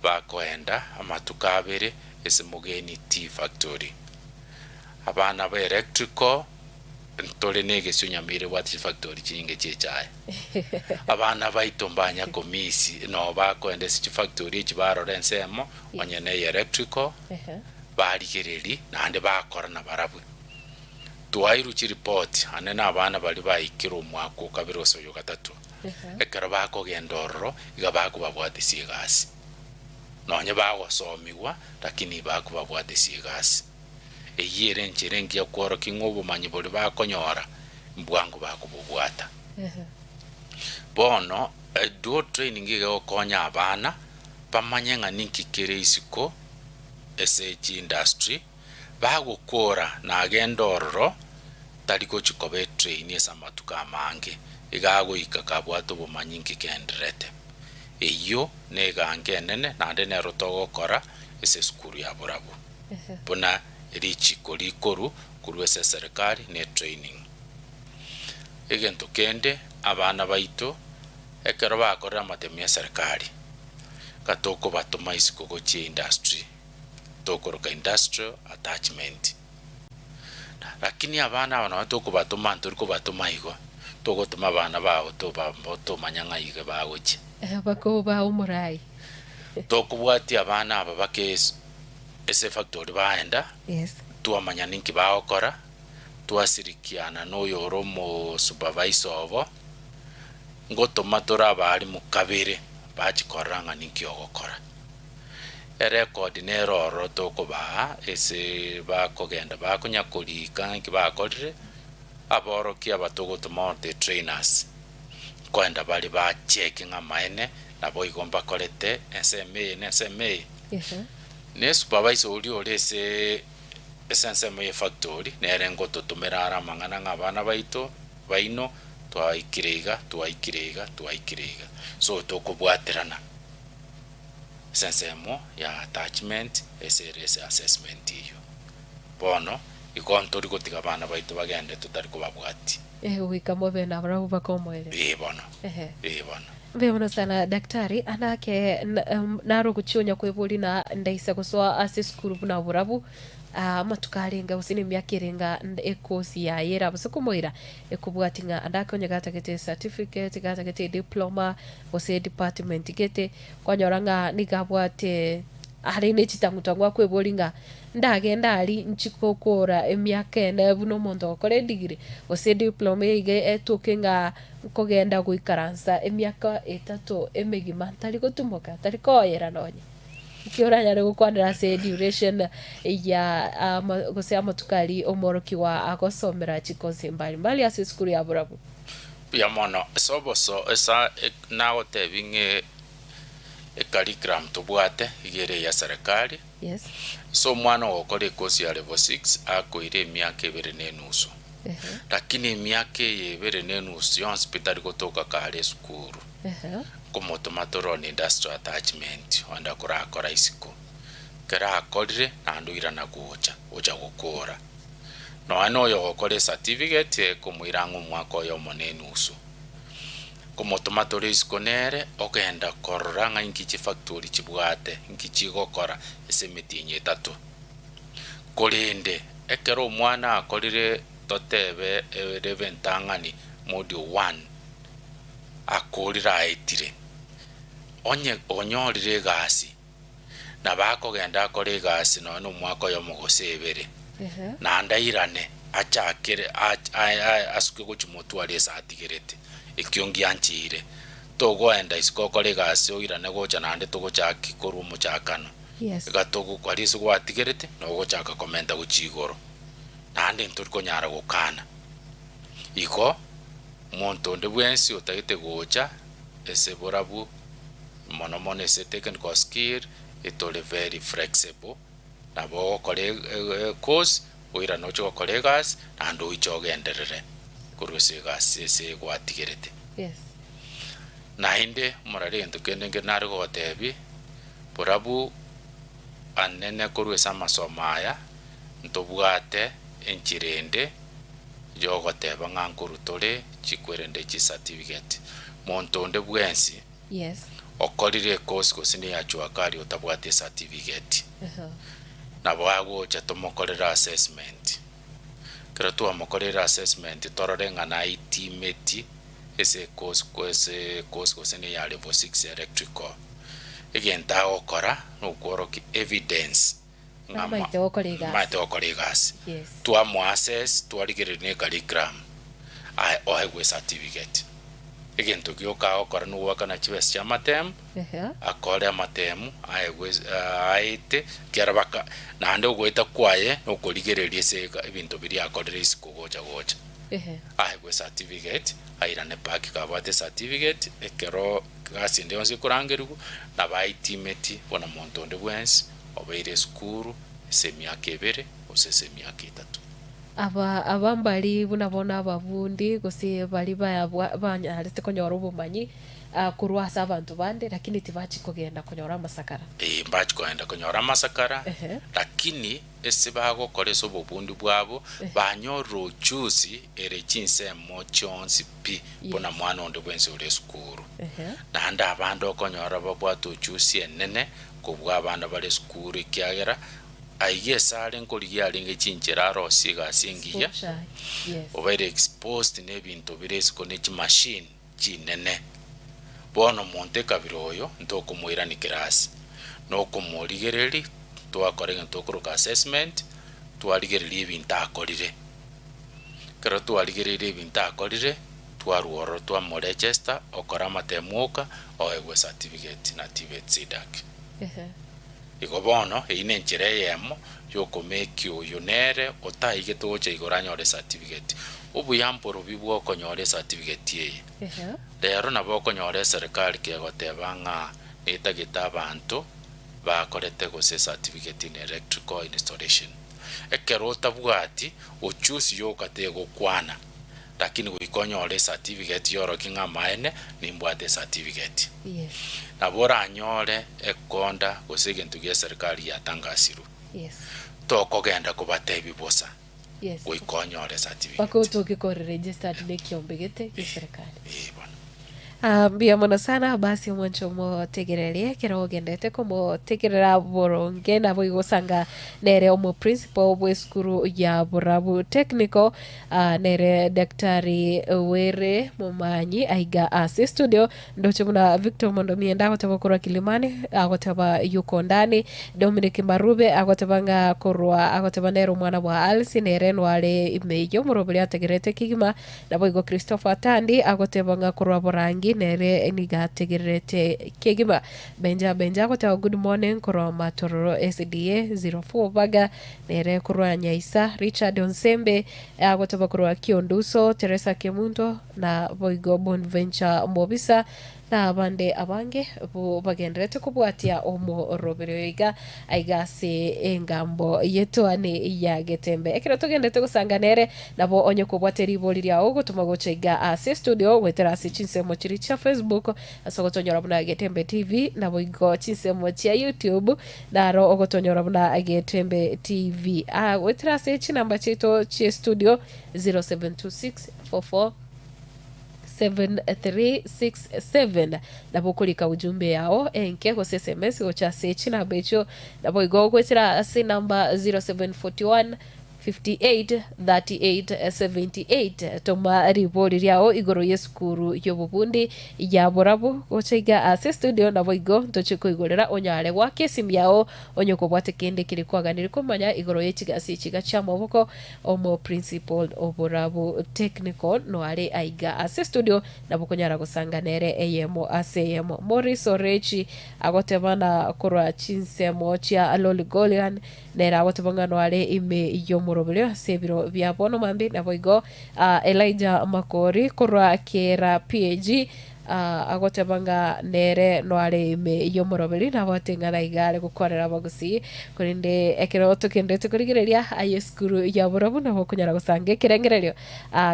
bakoenda amatuka abere ese mugeni tea factory. Abana ba electrical ntole nege sunyamire what factory chinge chechaye. Abana baitu mbanya komisi no bakoenda ese factory chibaro rensemo onyene electrical bali kireli nande bakora na barabu. Tuwairu report anena abana bali bayikira omwaka okabiroso yo gatatu. Ekero bako gendororo iga bako babwate sigasi. Nonye bagosomiwa lakini bako babwate sigasi. Eyire nchirengi yakworo kingobo manyi boli bakonyora mbwangu bako bubwata. Bono dual training iga okonya abana pamanyenga ninkikere isiko SH industry bagukora na gendororo taliko chikobe train esa matuka mange igago ikakabwato bomanyinki kendrete eyo nega ngenene na ndene rotogo kora ese skuru ya borabu bona richi kolikoru kurwese serikali ne training egento kende abana baito ekero bakora matemia serikali katoko batoma isiko gochi industry tokoroka industrial attachment. Lakini abana wana toko batoma ntoriko batoma igo toko toma bana bao to bamboto manyanga ige bagoche Bako ba umurai. toko bwati abana aba bake ese factory baenda. Yes. Tuwa manyaninki baokora tuasirikiana no yoromo supervisor obo ngoto matora bali mukabere bachikoranga ninki ogokora. Record neroro toko ba ese bakogenda bakonyakolika nki bakorire aboroki abatogo tomonte trainers kwenda bali ba checking amaene nabo igomba kolete SMA. Yes. Ne supervisor uli olese SMA factory nerengo totumerara mangana ngabana baito baino twaikirega so toko bwaterana sensemo ya attachment SRS assessment iyo bono ikontori gotiga bana baito bagende tutari kubabwati Wikamo bena bravo bakomoele. bono bono Vema sana daktari anake naro kuchionya kwebuli na ndaisa kuswa asiskuru na burabu matukarenga usini myakirenga ekosi ya yera busukumoira ekubwatinga andakonye gatagete certificate gatagete diploma ose department gete kwanyoranga nigabwate ari nechitangutangwa kwebolinga ndagenda ari nchikokora emyaka ene buno mondo okore degree ose diploma ige etokenga kogenda guikaransa emyaka 3 emegima tari gotumoka tari koyera nonye kioranya rego kwandira se duration ya gose amatukali omoroki wa agosomera chikozi mbali ase skuru ya burabu ya mono soboso esa nawo tebinge curriculum tubwate igere ya serikali. Yes. So mwana okore kosi ya level 6 akoire emyaka 2 n'enusu. Lakini emyaka 2 n'enusu yo hospital gotoka kale skuru como tomatoro ni industrial attachment wanda kora isiko kera akorire nanduira na gocha gukora no ano yo gokore certificate kumwirango mwako yo monenusu kumutuma turi iskonere ogenda korora nga inkichi factory chibwate inkichi gokora ese mitinye 3 kolinde ekero mwana akorire totebe reventangani module 1 akorira aitire onyorire gasi na bakogenda akore gasi no mwako yo mugosebere na ndairane achakire asuke guchimutwari satigerete ikiongi anchire togoenda isikokore gasi oirane gocha nande togochaki koru muchakano gatogo kwariso gwatigerete no gochaka komenta guchigoro nande nturiko nyara gukana iko monto ndebwensi otagite gocha ese borabu monomone ese technical skill itole very flexible na bo kole course oira no cho collegas ando ichogenderere kuruse gasi se gwatigerete na inde morare ndukende ngenare gotebi borabu anene kuruse amasomaya ntobwate enchirende jogoteba ngankuru tole chikwerende chi certificate montonde bwensi okorire course gosini yachwa kari otabwate certificate na bwago chatomokorera assessment kero tu amokorera assessment torore ngana itimeti ese course gosini ya level 6 electrical egenta okora no kworoki evidence maite okorigas tu amo assess tu aligere ne curriculum ai ohe certificate egento gyoka okora no waka na chibes cha matem akore matemu aite kerabaka nande ogweta kwaye okorigereria se ebintu biri akorere isiko gocha ai certificate airane paki kabate certificate ekero gasi ndio sikurangerugo na baitimeti bona montonde bwensi obeire skuru semiaka 2 ose semiaka 3 abambali bunabona ababundi gose bali banyarete konyora ubumanyi kurwasa abantu bande lakini tibachi kugenda konyora amasakara mbachi kugenda konyora amasakara lakini ese bago koreso obubundi bwabo banyoro ujuzi ere chinse mochonsi pi bona mwana onde bwense ore skuru na nda abando konyora babwato ujuzi enene kubwa abanda bale skuru ikyagera aiye sale nkoli yalinge chinchera rosi gasingiya obaire exposed nebintu biresiko ne machine chinene bono monte kabiroyo ntoko muira ni class no komurigereri twakorega ntokoroka assessment twarigereri ibintu akorire kero twarigereri ibintu akorire twaruoro twa register okora matemuka oegwe certificate na TVET SIDAC iko bono ine njere yemo yoko make you nere otaige toche igoranyore certificate obuyamboro bibwo konyore certificate ye lero nabo konyore serikali kegoteba nga etagita abantu bakorete gose certificate in electrical installation ekero tabwati ochusi yokatego kwana lakini wikonyore certificate yoro kinga maene nimbwate certificate na bora anyore ekonda gose gentu gya serikali yatangasiru toko genda kubatebi bosa wikonyore certificate bako tokiko registered ne kiombegete ya serikali bia mona sana basi mwancho mo tegererie kero gendete komo tegerera boronge na boigosanga nere omo principal bweskuru ya Borabu Technical nere daktari Were Mumanyi aiga ase studio ndoche muna Victor Mondomi enda goteba Kilimani agoteba yuko ndani Dominic Marube agotebanga korwa agoteba nero mwana wa Alsi nere nwale imejo murobuli ategerete kigima na boigo Christopher Tandi agotebanga korwa borangi nere nigategerete kegima benja goteba good morning korwa matororo SDA 04 baga nere korwa Nyaisa Richard Onsembe agoteba korwa Kionduso Teresa Kemundo na boigo Bonventure Mbobisa na bande abange bo bagenderete kubwatia omo robero iga aigase engambo yetwane ya getembe ekero tugendete gusanganere nabo onye kubwateri ibori yao gutuma gochaiga ase studio gwetera ase chinsemo chiri cha Facebook asogotonyora buna getembe TV nabo igo chinsemo cha YouTube naro ogotonyora buna getembe TV gwetera ase chinamba chito chi studio 072644 7367 nabo kulika ujumbe yao enke go SMS go cha sechi na becho nabo igo gwetira ase namba 0741 58 38 78 toma ribori riao igoro yesukuru yobubundi ya borabu gochaiga ase studio nabo igo ntochiko igorera onyare gwake simu yao onyoko bwate kende kiri kwaganira kumanya igoro yechigasi chiga cha maboko omo principal oborabu technical no are aiga ase studio nabo konyara gusanganere eyemo ase yemo Morris Orechi agotebana korwa chinsemo chia Loligolian nera agotebanga no are ime yomorobelio sebiro bya bono mambi nabo igo Elijah Makori korwa kera PAG agotebanga nere no are ime yomorobeli nabo tengana igare gukorera bagusi kurinde ekero tukendete kurigireria ayeskuru ya borabu nabo kunyara gusange kirengererio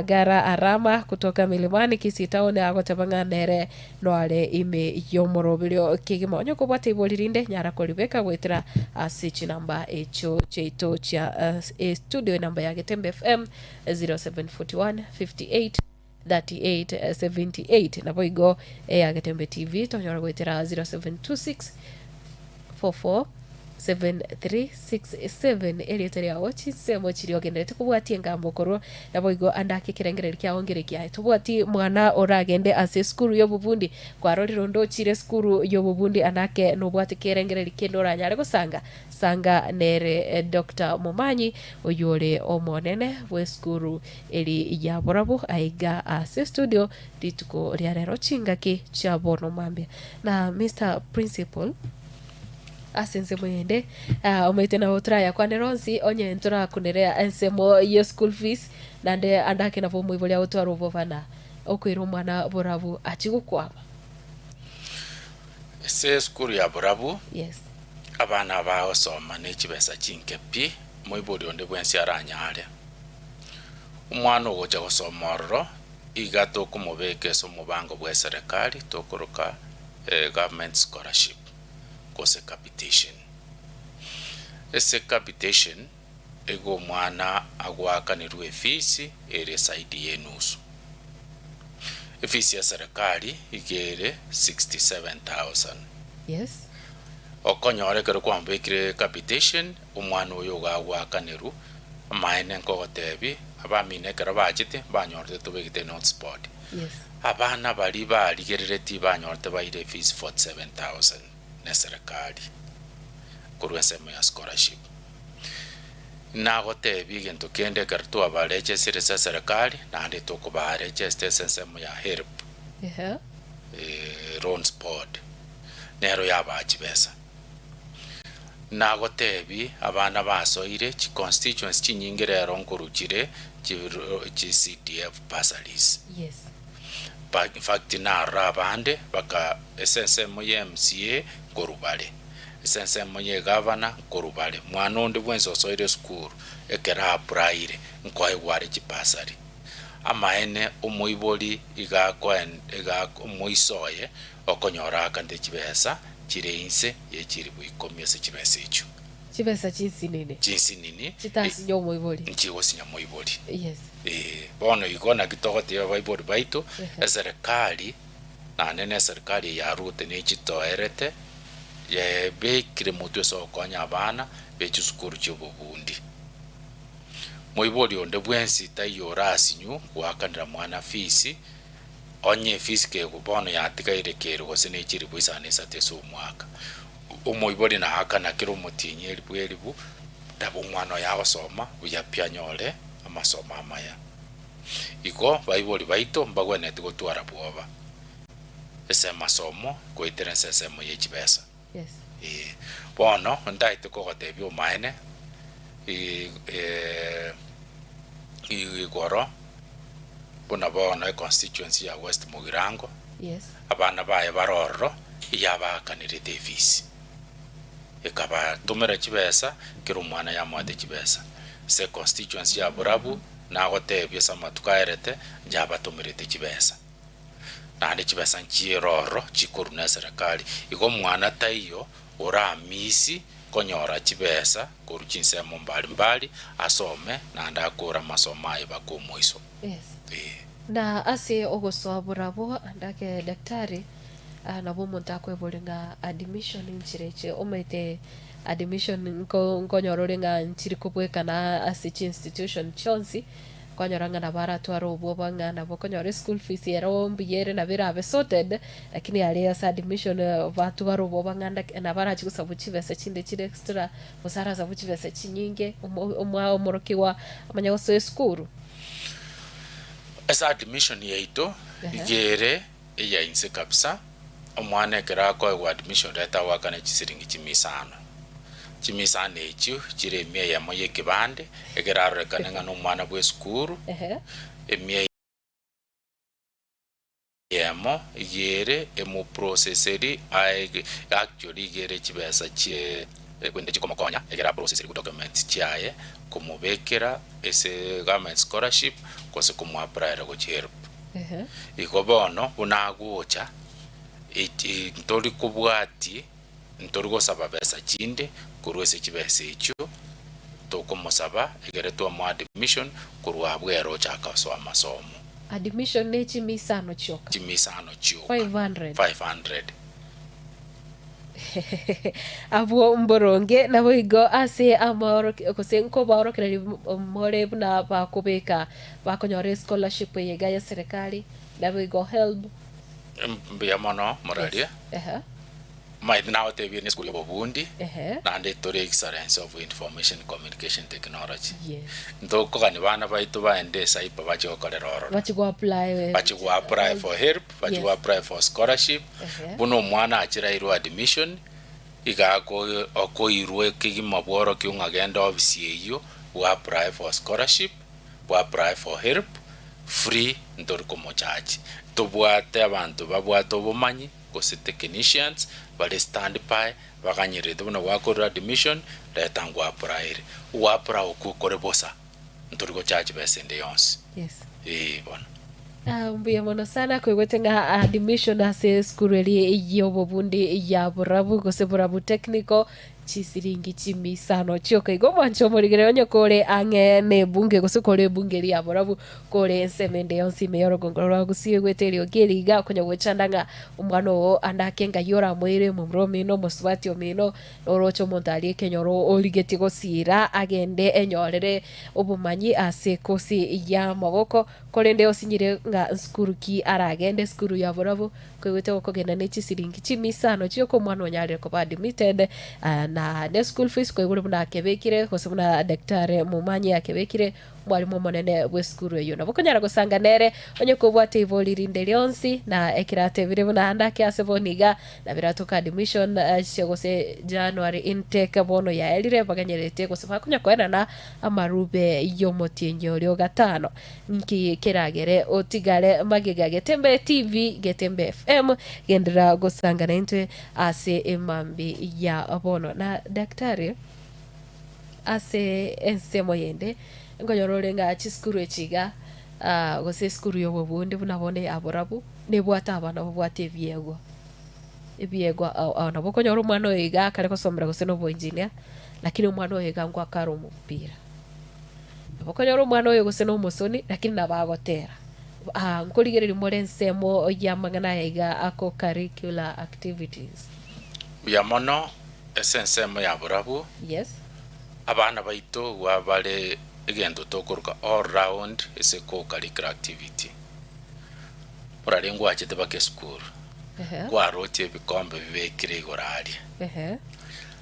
gara arama kutoka milimani Kisitaone agotebanga nere no are ime yomorobelio kigimonyo kubwate ibolirinde nyara kolibeka gwetera asichi namba echo cheito cha studio namba ya Getembe FM 0741 58 38 78 nabo igo ya Getembe TV tonyora gwetera 0726 44 7367 erieteri yao chinsemo chiri ogendete kubwatie ngambo korwo nabo igo andake kirengereri kia ongere kia tubwati mwana oragende ase skuru yo bubundi kwa roriro ndo chire skuru yo bubundi andake no bwate kirengereri kendo ranyare gusanga sanga nere Dr. Momanyi oyore omonene we skuru eri ya borabu aiga ase studio dituko riarero chingaki cha bono mambia na Mr. Principal asense mwende omaite na otra ya kwa neronsi onye ntura kunerea ensemo ye school fees nande andake na bomu ibolia otwaro bovana okwiro mwana borabu achigukwaba ese skuru ya borabu yes abana bao soma n'ekibesa kinkepi moibori onde bwensi aranyare umwana ogoja gosoma ororo iga tokumubeke so mubango bwa serikali tokoroka government scholarship kose capitation ese capitation ego mwana agwaka ni ruwe fees ere side yenusu fees ya serikali igere 67,000 yes okonyore kero kwambekire capitation umwana oyo gagwaka niru amaene nkogotebi abamine kero bachite banyorte tubegite not spot yes abana bali baligerereti banyorte baire fees 47,000 na serikali kurwesemo ya scholarship nagotebi gento kende kertu abaleche sirisa serikali nandi tokubareche stesensemo ya help loans board nero yabachibesa nagotebi abana basoire chi constituents chinyingirero nkurukire chi CDF bursaries yes but in fact na rabande baka SSM ya MCA korubale SSM ya governor korubale mwana onde bwenso soire school ekera praire nkwaye ware chi bursary amaene omoiboli iga omoisoye okonyora kande chibesa chireinse yechiri buikomia se chibesa echo chibesa jinsi nini chitasi nyomo iboli nchiwo sinya moiboli yes bono igona kitogote ya baiboli baito serikali na nene serikali ya rute ne chitoerete ye bekire mutu so konya abana bechusukuru chibubundi moiboli onde bwensi tayora asinyu kwakandira mwana fees onye fees ke kubono ya tikaire kero gosene chiri bwisane sateso umwaka umoiboli na hakana kiro mutinye elibu dabo mwana ya gosoma uya pia nyole amasoma amaya iko baiboli baito mbagwene tigotwara bwoba ese masomo koitera sesemo yechibesa yes bono ndaite kogotebi umaene igoro bona bono constituency ya West Mugirango Yes. abana baye barorro yabakanirite fees ikaba tumira chibesa kiri umwana yamwate chibesa se constituency ya Burabu nagotebia sama tukaerete njabatumirite chibesa nandi chibesa nchirorro chikuru na serikali igo mwana taiyo ora misi konyora chibesa kuru chinsemo mbali asome nanda akura masomo aye bakumwiso. Yes. Na ase ogosoa Burabu andake daktari nabo muntu akweburinga admission nchireche omaite admission nkonyorore nchiri kubwekana ase institution chonsi konyoranga na baratwara obwo banga nabo konyore school fees yero mbiyere na birabe sorted lakini alias admission batu baro obwo banga na barachi kusabuchibese chinde chire extra musara sabuchibese chinyinge umwa omorokiwa amanyagoso eskuru esa admission yeito igere eya inse kabisa omwana ekera ko admission leta wakane chisiringi chimisano echo chire emia yamo yekibande egera arorekana n'omwana bwe skuru emia yamo yere emu processeri actually gere chibesa chie kwende chikomokonya egera processeri ku document chiaye kumubekera ese government scholarship kose kumwapply go chirp ikobono unagucha ntori kubwati ntori gosaba besa chinde kurwese chibese icho tokumusaba egere to mu admission kurwa bwero chakaso amasomo admission ne chimisano choka 500 abo mboronge nabo igo ase amoro kosenko baro kire more buna bakubeka bakonyore scholarship yega ya serikali nabo igo help mbia mono moralia maidna otebi ni school of Burundi na ndetore excellence of information communication technology ndoko kani bana baitu baende saipa bachigokorera oro bachigo apply for help bachigo apply for scholarship buno mwana achirairwa admission igako okoirwe kigima bworo kiungagenda office eyo wa apply for scholarship wa apply for help free ndori komochachi tobwate abantu babwate obumanyi kose technicians bali standby bakanyirete buno wakora admission letangwa apply wa apply okukore bosa ndori ko chachi besende yonse bona mbuya mono sana kwegwetenga admission ase skuru eri yobobundi ya Burabu kose Burabu technical chisiringi chimisano chioka igo mwancho morigere onye kore ange ne bunge kose kore bunge ya Burabu kore semende yonsi meyoro gongoro gusiye gweteri ogeriga konya gwechandanga umwano andakenga yora mwire mumromi no muswati omino orocho montali kenyoro oligeti gosira agende enyorere obumanyi ase kosi ya maboko kore nde osinyire nga skuru ki aragende skuru ya Burabu kwegwete okogenda ne chisiringi chimisano chioko mwana onyare ko admitted na ne school fees kwegure buna kebekire kose buna daktari mumanyi akebekire mwalimu monene bwe skuru eyo nabo konyara gusanga nere onye kubwate ivolirinde lyonsi na ekirate bire buna andake aseboniga na biratoka admission cyogose January intake bono ya elire baganyerete kose bakunya kwena na amarube yomotienyo lyo gatano nki kiragere otigale magiga getembe TV getembe FM gendera gusanga nente ase emambi ya bono na daktari ase ensemo yende ngonyorore nga chiskuru echiga gose skuru yobobundi bunabone aburabu nebwata abana bwate ebyego nabo konyora umwana oyiga kare kosomera gose no engineer lakini umwana oyiga ngwa karo mupira nabo konyora umwana oyiga gose no musoni lakini nabagotera nkoligereri more ensemo yamangana yiga ako curricular activities biamono ensemo ya burabu abana baito wabale egendo tokuruka all round ese co-curricular activity oraringwa achete bake school kwa rote bikombe bibekire igorari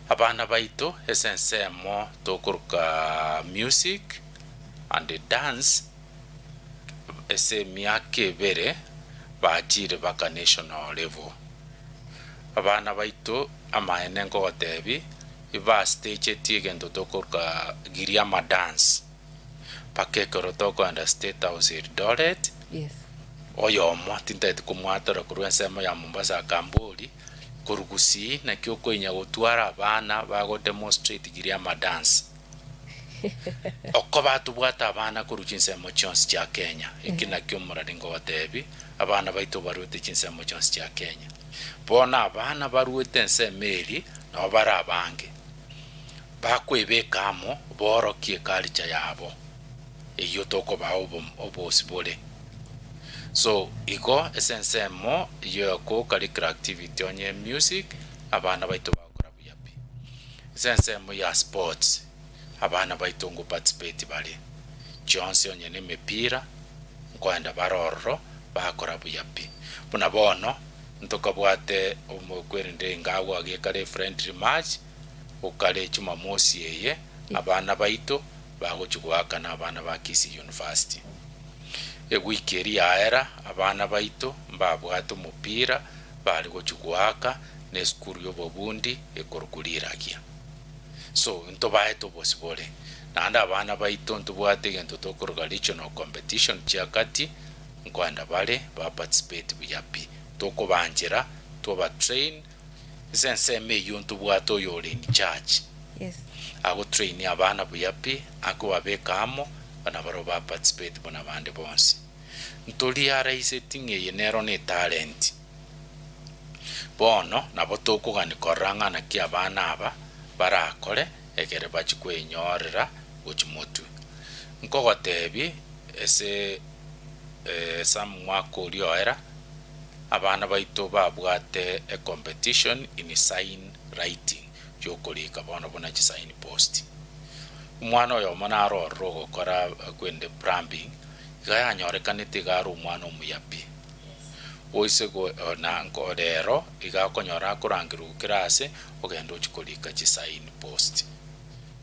abana baito ese nsemo tokuruka music and dance ese miake bere bachire baka national level abana baito amaene ngotebi iba stage tigendo tokuruka Giriama dance pakekoro toko and state house Eldoret oyomo tintaete kumwatara kurwa ensemo ya Mombasa Kamburi kurugusi na kyo kwenya gutwara abana bago demonstrate giria dance okoba tubwata abana kuruga ensemo chonsi cha Kenya ikina kyo muraringo watebi abana baito barute chinsemo chonsi cha Kenya bona abana barute ensemeri na bara abange bakwebekamo borokie culture yabo iyo toko ba obosibole. So iko esensemo yoko curricular activity onye music abana baito bakora buyapi. Esensemo ya sports abana baito ngo participate bali. Jonse onye ne mepira kwenda baroro bakora buyapi. Buna bono ntoka bwate omukwerinde ngawo agekare friendly match ukale Jumamosi yeye abana baito bagochugwaka na abana ba Kisii University. Wiki eri yaera abana baito mbabwate umupira bali gochugwaka ne skuru yobobundi ekorukuliragia. So into baito bosibole nanda abana baito ntubwate gento tokuruga regional competition chiakati nkwanda bale ba participate buyapi toko banjira toba train senseme yuntu bwato yole in charge. Yes. Ago train abana buyapi ako abekamo bana baro ba participate bona bande bonsi ntoli ara isetting yenero ne talent bono nabo toko gani koranga na kia abana aba barakole egere bachikwenyorera uchimutu nkogotebi ese samwako lioera abana baito babwate a competition in sign writing yokolika bono bona chi sign post umwana oyo mana aroro gukora kwende plumbing gaya nyorekanite garu umwana umuyapi oise go na nkorero igakonyora kurangiru kirase ogendo chikolika chi sign post.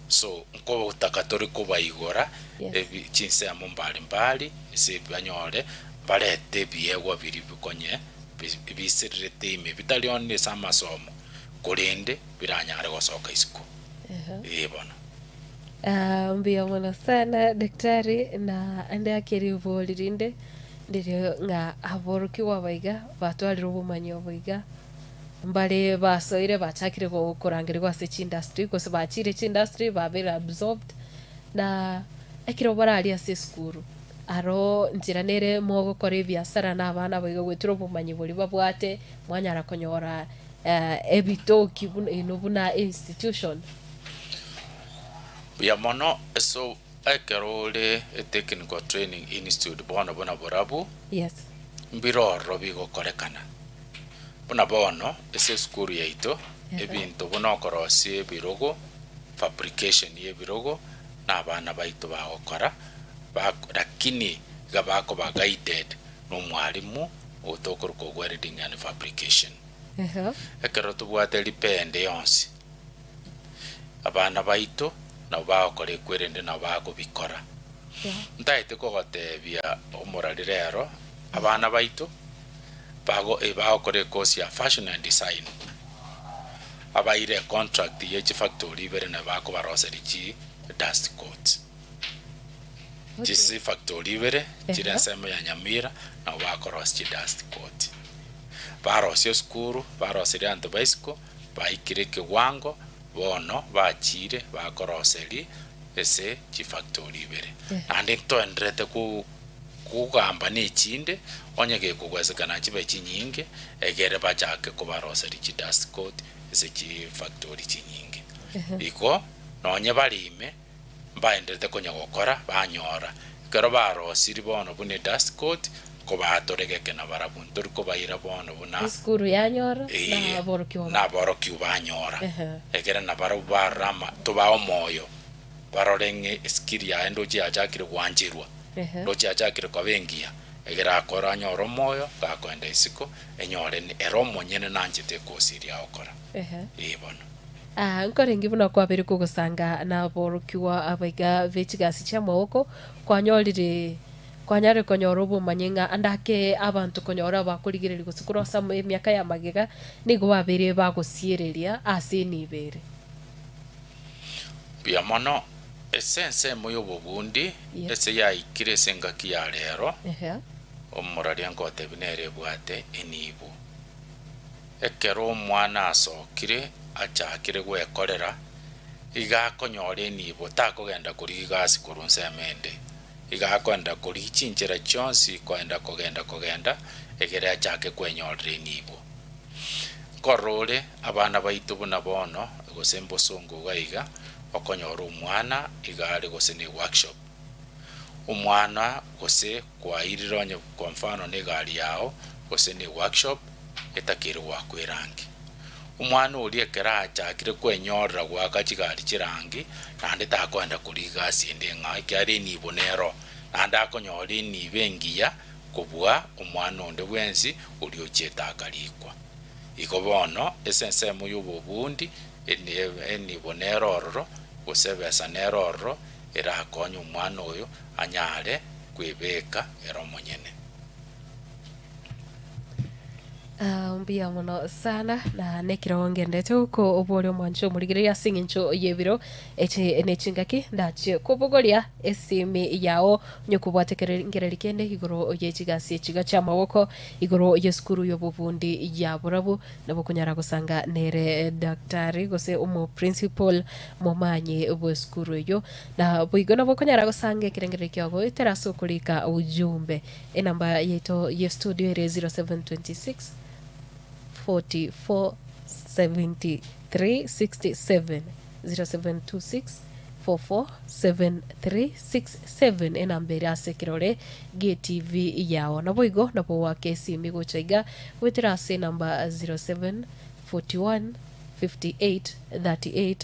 So nko utakatori kuba igora chinse ya mbali mbali ese banyore barete biyewa biri bikonye bisirete ime bitalione sama somo kulinde biranyare gosoka isiko. Bona mbio mwana sana daktari na ande akirivo lirinde ndirio nga aboruki wabaiga batwalira ubumanyi obaiga mbale basoire bachakire kurangirwa se industry kose bachire industry babera absorbed na ekiro barali ase skuru aro njira nere mo gukora biasara na abana baiga gwetira ubumanyi buri babwate mwanyara konyora ebitoki buna institution ya mono. So ekerole technical training institute bona borabu. Yes. Mbiro robi gokorekana bona bono ese skuru yaito ebintu bona korosi birogo fabrication ye birogo na abana baito bagokora lakini gabako ba guided no mwalimu otokoruko welding and fabrication. Ekero tubwate lipende yonsi abana baito na bakore kwerende na bako bikora ntaite kogotebia omoralirero abana baito bago bakore course ya fashion and design abaire contract ye factory bere na bako baroseri chi dust coat chisi factory bere chira sema ya Nyamira na bako rosi dust coat barosio skuru baroseri anto baisko baikire kiwango bono bachire bakoroseri ese chi factory bere ande to endrete kugamba n'ikinde onyege kugwezekana chibe chinyinge egere bachake kubaroseri chi dust coat ese chi factory chinyinge iko nonye balime mbaendete konya gukora banyora kero barosiri bono bune dust coat ko batoregeke na barabuntori ko bayira bono buna skuru yanyora na boroki banyora egere na barama to ba omoyo barorenge skill ya endo ji ajakire gwanjirwa ndo ji ajakire kwa bengia egere akora nyoro moyo gakwenda isiko enyore ni eromo nyene nanjete ko siria okora bono nkorengi buna kwa biri kugusanga na borokiwa abaiga vechigasi cha moko kwanyorire kwanyare konyora ubumanyenga andake abantu konyora bakurigirira gusukura sama emyaka ya magega nigo babere bagusiereria ase nibere bia mono essence moyo bobundi ese ya ikire senga kia lero omuraria nkotebinere bwate enibo ekero omwana asokire achakire gwekorera iga akonyora enibo takogenda kori igasi korunsa emende iga akwenda kori chinchera chionsi kwenda kogenda egere achake kwenyorera enibo korore abana baitu buna bono gose mbosongo gaiga okonyora omwana iga ari gose ni workshop omwana gose kwairironye kwa mfano ni gari yao gose ni workshop etakire gwakwirangi omwana ori ekera achakire kwenyorera gwaka chigari chirangi nande takwenda kuriga sinde ng'a kyari enibo nero nande akonyora enibo engiya kobwa omwana onde bwensi ori ocheta akarikwa iko bono esensemo y'obobundi enibo nerororo gose besa nerororo erakonya omwana oyo anyare kwebeka era omonyene. Mbia muno sana na nekira ngendete uko obole mwancho murigiria singincho yebiro eche nechingaki ndache kubogoria esimi yao nyokubwatekereri kende igoro yechigasi chiga cha mawoko igoro yeskuru yobubundi ya burabu nabo kunyara gusanga nere daktari gose umu principal momanye obweskuru yo na bwigona bokunyara gusanga kirengeri kyabo iteraso kulika ujumbe enamba yeto ye studio ere 0726 44 73 67 0726 44 73 67 enambere ase kirore GTV yao na boigo na bo wake simi gochaiga witira ase namba 07 41 58 38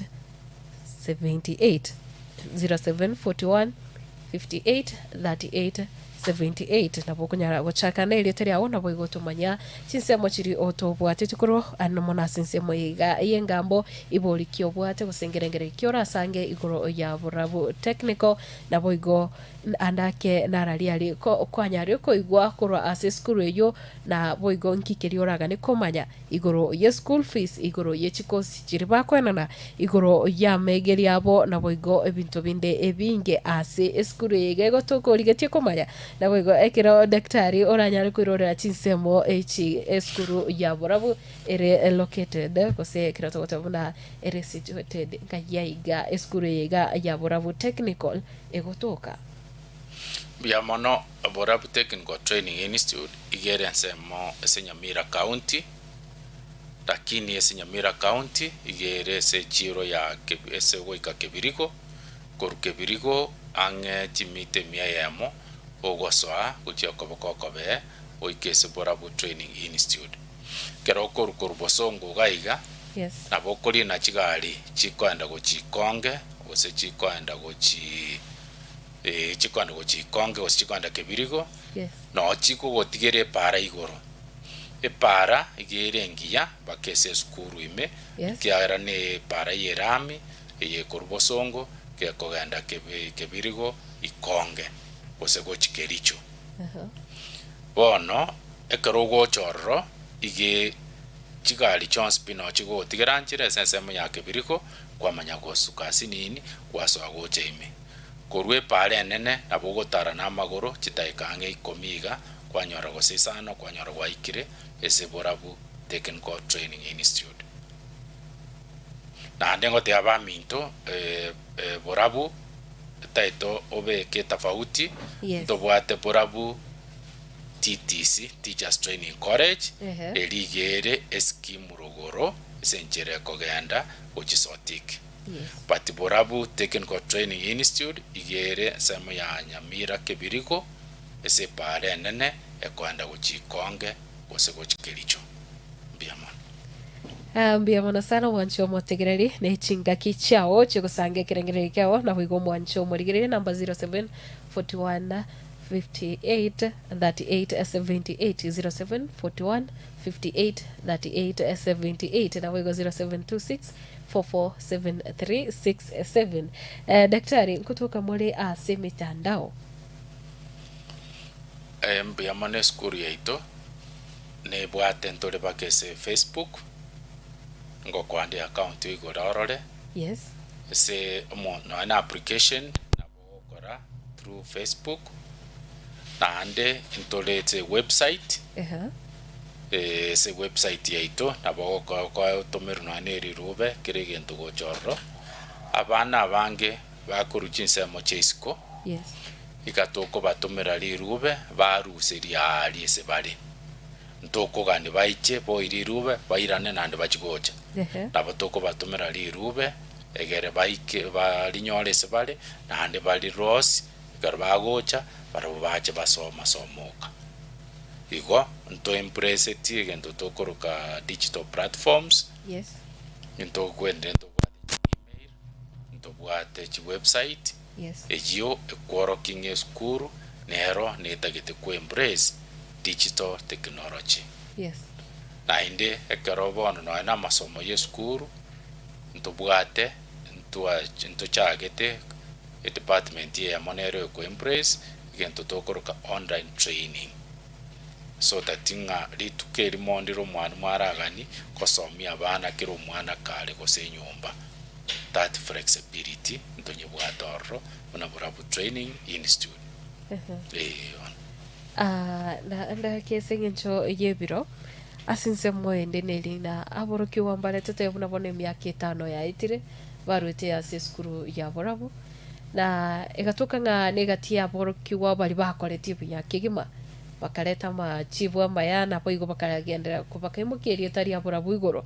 78 07 41 58 38 78 na bokunyara gochaka na ile teri awona boigo tumanya chinsemo chiri otobwate tukuro anno mona sinsemo yiga yengambo iboli kyobwate gusengerengere kyora sange igoro ya burabu technical na boigo andake narali ali kwanyari ko igwa kurwa ase school eyo na boigo nkikeri oraga ne komanya igoro ye school fees igoro ye chikosi chiri bakwenana igoro ya megeri abo na boigo ebintu binde ebinge ase school yege gotoko ligetie komanya na boigo ekero daktari oranyari kwirorera chinsemo echi eskuru ya burabu ere located kose ekero togotabuna ere situated kayaiga eskuru yega ya burabu technical egotoka bia mono Burabu Technical Training Institute igere nsemo Esenyamira County lakini Esenyamira County igere se chiro ya ese goika Kebirigo koru Kebirigo ange chimite miayemo ogosoa guchia kobokokobe oikese Burabu Training Institute kero koru bosongo gaiga yes na bokori na chigari chikwenda gochikonge ose chikwenda gochi chikwanda gochikonge ose chikwanda Kebirigo yes no chiko gotigere para igoro epara igere ngiya bakese skuru ime yes kiara ne para yerami eye korbosongo ke kogenda Kebirigo ikonge ose gochikericho bono ekero gochorro ige chigari chons pino chigo tigeranchire sensemo ya Kebirigo kwamanya gosukasi nini kwaso agoche ime korwe pare nene nabo gotara na magoro chitaikange ikomiga kwanyora gosisano kwanyora gwaikire ese Burabu Technical Training Institute na ndengo te abaminto Burabu taito obe ke tofauti yes tobwate Burabu TTC Teachers Training College eligere eskimurogoro esenchere kogenda ochisotik yes but Burabu Technical Training Institute igere semo ya Nyamira Kebirigo ese pare nene ekwenda gochikonge gose gochikericho mbia mwana sana mwancho motegereri ne chinga kichao chikusange kirengere kyao na wigo mwancho morigereri namba 07 41 58 38 78 07 41 58 38 78 na wigo 0726 447367 daktari kutoka mole ase mitandao mbia mane skuru yaito ne bwate ntore bakese Facebook ngo kwandi account igororore yes se mo no an application na bokora through Facebook naende intolete website Aha. se website yaito nabo kwa tomeru na neri rube kire gento gochorro abana abange bakuruchinse mo cheisiko Yes. ikatoko batomera lirube baruseria ali sebale ntoko gani baiche boiri rube bairane nande bachigocha Aha. nabo toko batomera lirube egere baike balinyole sebale nande bali rose ikar bagocha barabo bache basoma somoka igo nto impress ti gento tokoroka digital platforms Yes. nto kwende nto bwate email nto bwate chi website Yes. ejio ekworoking eskuru nero netagete ku embrace digital technology Yes. nainde ekero bono no na masomo yeskuru nto bwate nto chagete department ya monero ku embrace gento tokoroka online training so that inga litukeri mondiro mwana mwaragani kosomia abana kiro mwana kale gose nyumba that flexibility ntonye bwadoro una burabu training institute na kesengencho yebiro asinse moende nelina aboroki wambale tete buna bone myaka 5 yaitire barwete ya seskuru ya borabu na egatuka nga negatia aboroki wa bali bakoretie bunya kigima bakareta machibu amayana poigo bakaragendera kubakaimukirie tari aborabu igoro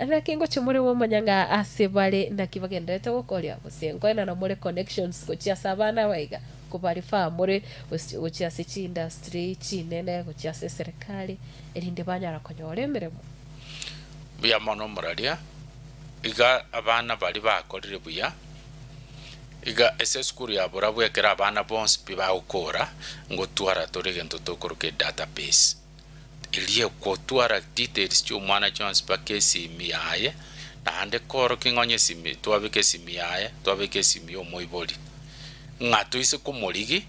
na kingo chimure wo manyanga asebale na kibagenderete gukoria busengo na more connections gochia sabana waiga kubari famure gochia sichi industry chinene gochia serikali elinde banyara konyore miremo bya mono muraria iga abana bali bakorire buya iga ese skuru ya borabu ekera abana bonse biba ukora ngo twara torigento tokoroke database ilie ko twara details cyo mwana Jones pakesi miaye na ande koro kingonye simi twabike simi yaye twabike simi yo moiboli ngatu ise kumuligi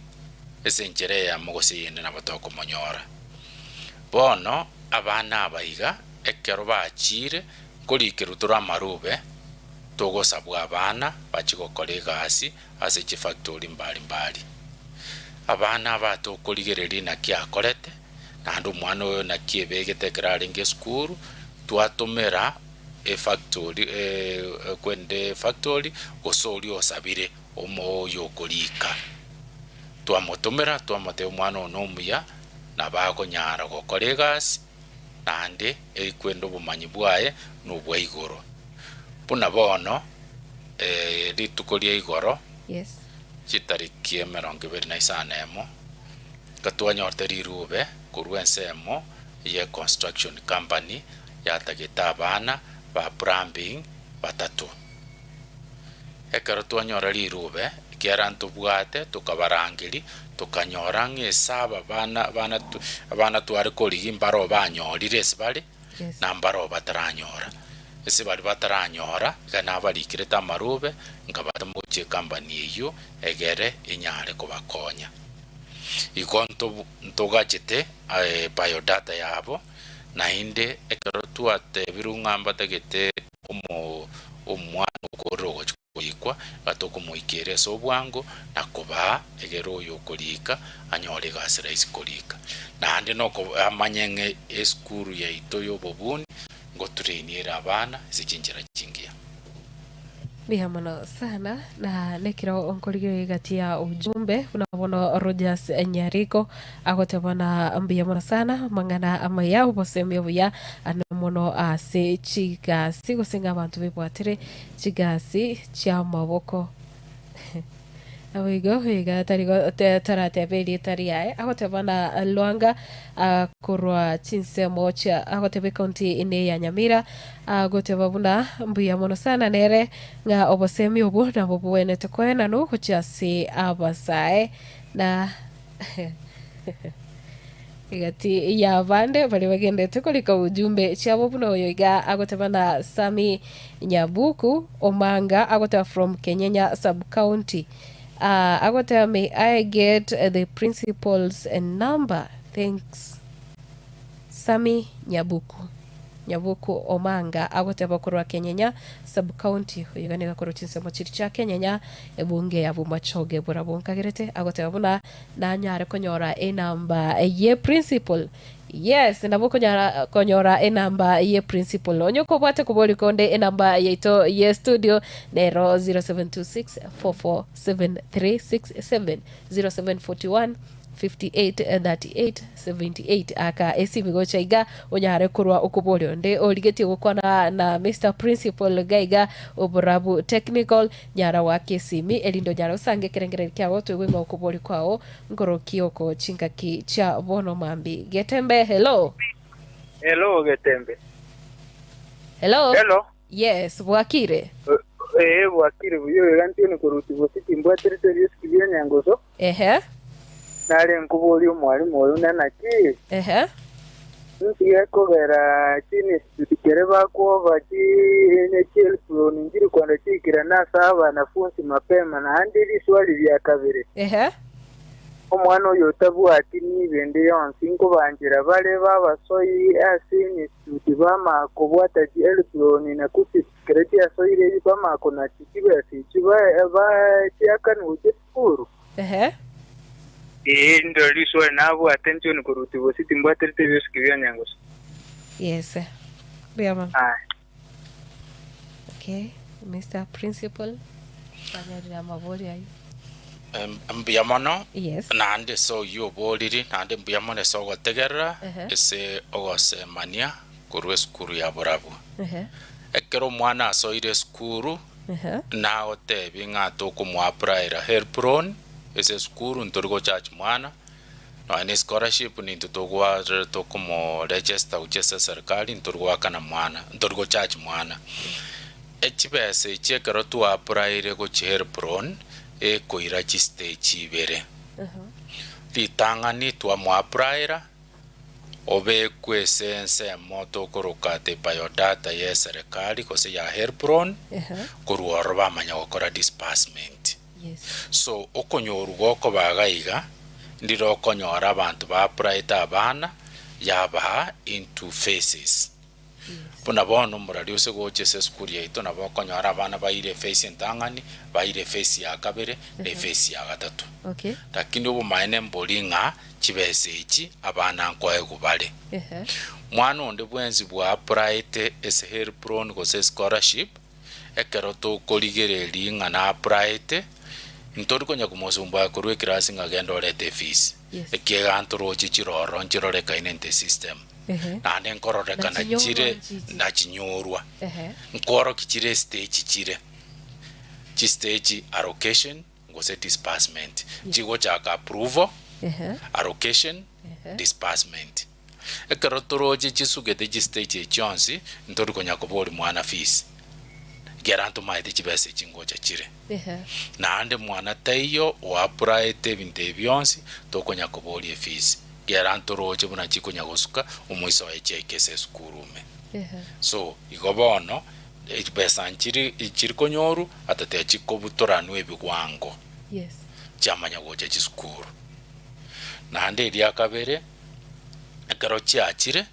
esenjere ya mogose yende na batoko monyora bono abana abaiga ekero bachire kolikero tura marube togo sabu abana bachiko kolega asi ase chi factory mbali abana bato koligereri na kia korete na ndu mwana oyo na kiebegete kralinge school twatomera factory kwende factory gosori osabire omo yokolika twamotomera twamate omwana ono muya na bako nyara go kolegas nande kwendo bumanyi bwaye no bwaigoro puna bono litukolia igoro yes chitarikie 29 emo katwanyorte rirube kurwensemo ye construction company yatageta abana ba plumbing batatu ekero twanyora rirube kiarantu bwate tukabarangiri tukanyora ngesaba abana twari koligi mbaro banyorire sibali yes na mbaro bataranyora ese bali bataranyora kana balikire tamarube ngabata muche company eyo egere inyare kubakonya ikonto ntogachete biodata yabo na inde ekero tuate birungamba tagete omwana ukorogo chikwa gatoko muikere so bwango nakoba egero yo kolika anyore gasira isikolika na ande noko amanyenge eskuru ya itoyo bobuni ngo trainira abana zichinjira chingia bihamana sana na nekiro onkoligire gatia ujumbe unabono Rogers Nyariko agotebana mbiyamana sana mangana amaya ubosemyo buya anomono ase chigasi gusinga abantu bibwatire chigasi cha maboko awigo higa tarigo tarate beli tariae agotebana Lwanga kurwa chinse mocha agotebe county ine ya Nyamira agoteba buna mbuya mono sana nere nga obosemi obu na bobuene tekwena no kuchasi abasae na igati ya bande bali bagendete kolika ujumbe cyabo buno yoiga agotebana Sami Nyabuku Omanga agoteba from Kenyanya sub county. Agota, may I get the principal's number? Thanks. Sami Nyabuku. Nyabuku Omanga agoteba kurwa Kenyenya sub county uyiganiga kurutinse mu kiri cha Kenyenya ebunge ya bumachoge burabunkagirete agoteba buna nanyare konyora enamba ye principal. Yes, nabo konyora enamba ye principal. Onyoko bwate kuboli konde enamba yeito ye studio nero 0726447367 0741 583878 aka esi bigocha iga onyare kurwa ukubolio nde oligeti gukona na Mr Principal gaiga oburabu technical nyara wake simi elindo nyara usange kerengere kyabo twegwe ukuboli kwao ngoro kioko chingaki cha bono mambi Getembe. Hello Getembe. Hello yes Bwakire Bwakire buyo yantini kuruti bositi mbwa territory skibya nyangoso nale nkuboli omwalimu oyo nanaki ntiye kogera chini tutikere bakuova chi ene chelflo ninjiri kwanda chikira nasa abanafunzi mapema na handiri swali lya kabiri omwana oyo tabwati nibende yonsi nkubanjira bale babasoyi asini tuti bamako bwata chelflo na kuti kreti asoire bamako na chikibesi chiba chiakanuje skuru ndo liswa nabo attention kuruti bositi mbwa territory skibya nyangoso. Yes biama okay Mr Principal kanyarira mabori ayi mbiamono yes nande so yo boliri nande mbiamone so gotegera ese ogose mania kurwe skuru ya burabu ekero mwana asoire skuru na otebi ngato kumwapraira helpron ese skuru ntorgo charge mwana no any scholarship ni tutogwa to como register ujesa serikali ntorgo kana mwana ntorgo charge mwana echibese chekero tu apraire go helpron e koira chiste chibere litangani tu amwapraira obe kwesense moto korokate biodata ye serikali kose ya helpron kuruorba manya gukora disbursement. Yes. So okonyoru goko bagaiga ndiro okonyora abantu ba pride abana yaba into phases. Puna bono murari use goche se skuri yaito na bokonyora abana baire face ntangani baire face ya kabere ne face ya gatatu. Okay. Lakini ubu maene mbolinga chibese ichi abana nkwaye kubale. Mwana onde bwenzi bwa pride ese helpron go se scholarship ekero to koligereri ngana pride ntori konya kumosumba kurwe kirasi ngagenda olete fees ekiega ntoro chichiroro nchirore kainente system na ande nkororeka na chire na chinyorwa nkoro kichire stage chi stage allocation ngose disbursement chigo chaka approval allocation disbursement ekero toroje chisugete chi stage chonsi ntori konya kubori mwana fees geranto maite chibese chingocha chire na ande mwana taiyo wa pride binte byonsi tokonya kuboli fees geranto roje buna chikonya gosuka umuiso wa chekese skurume so igobono echibesa nchiri konyoru atate chikobutoranu ebigwango chamanya gocha chiskuru na ande ria kabere ekaro chiachire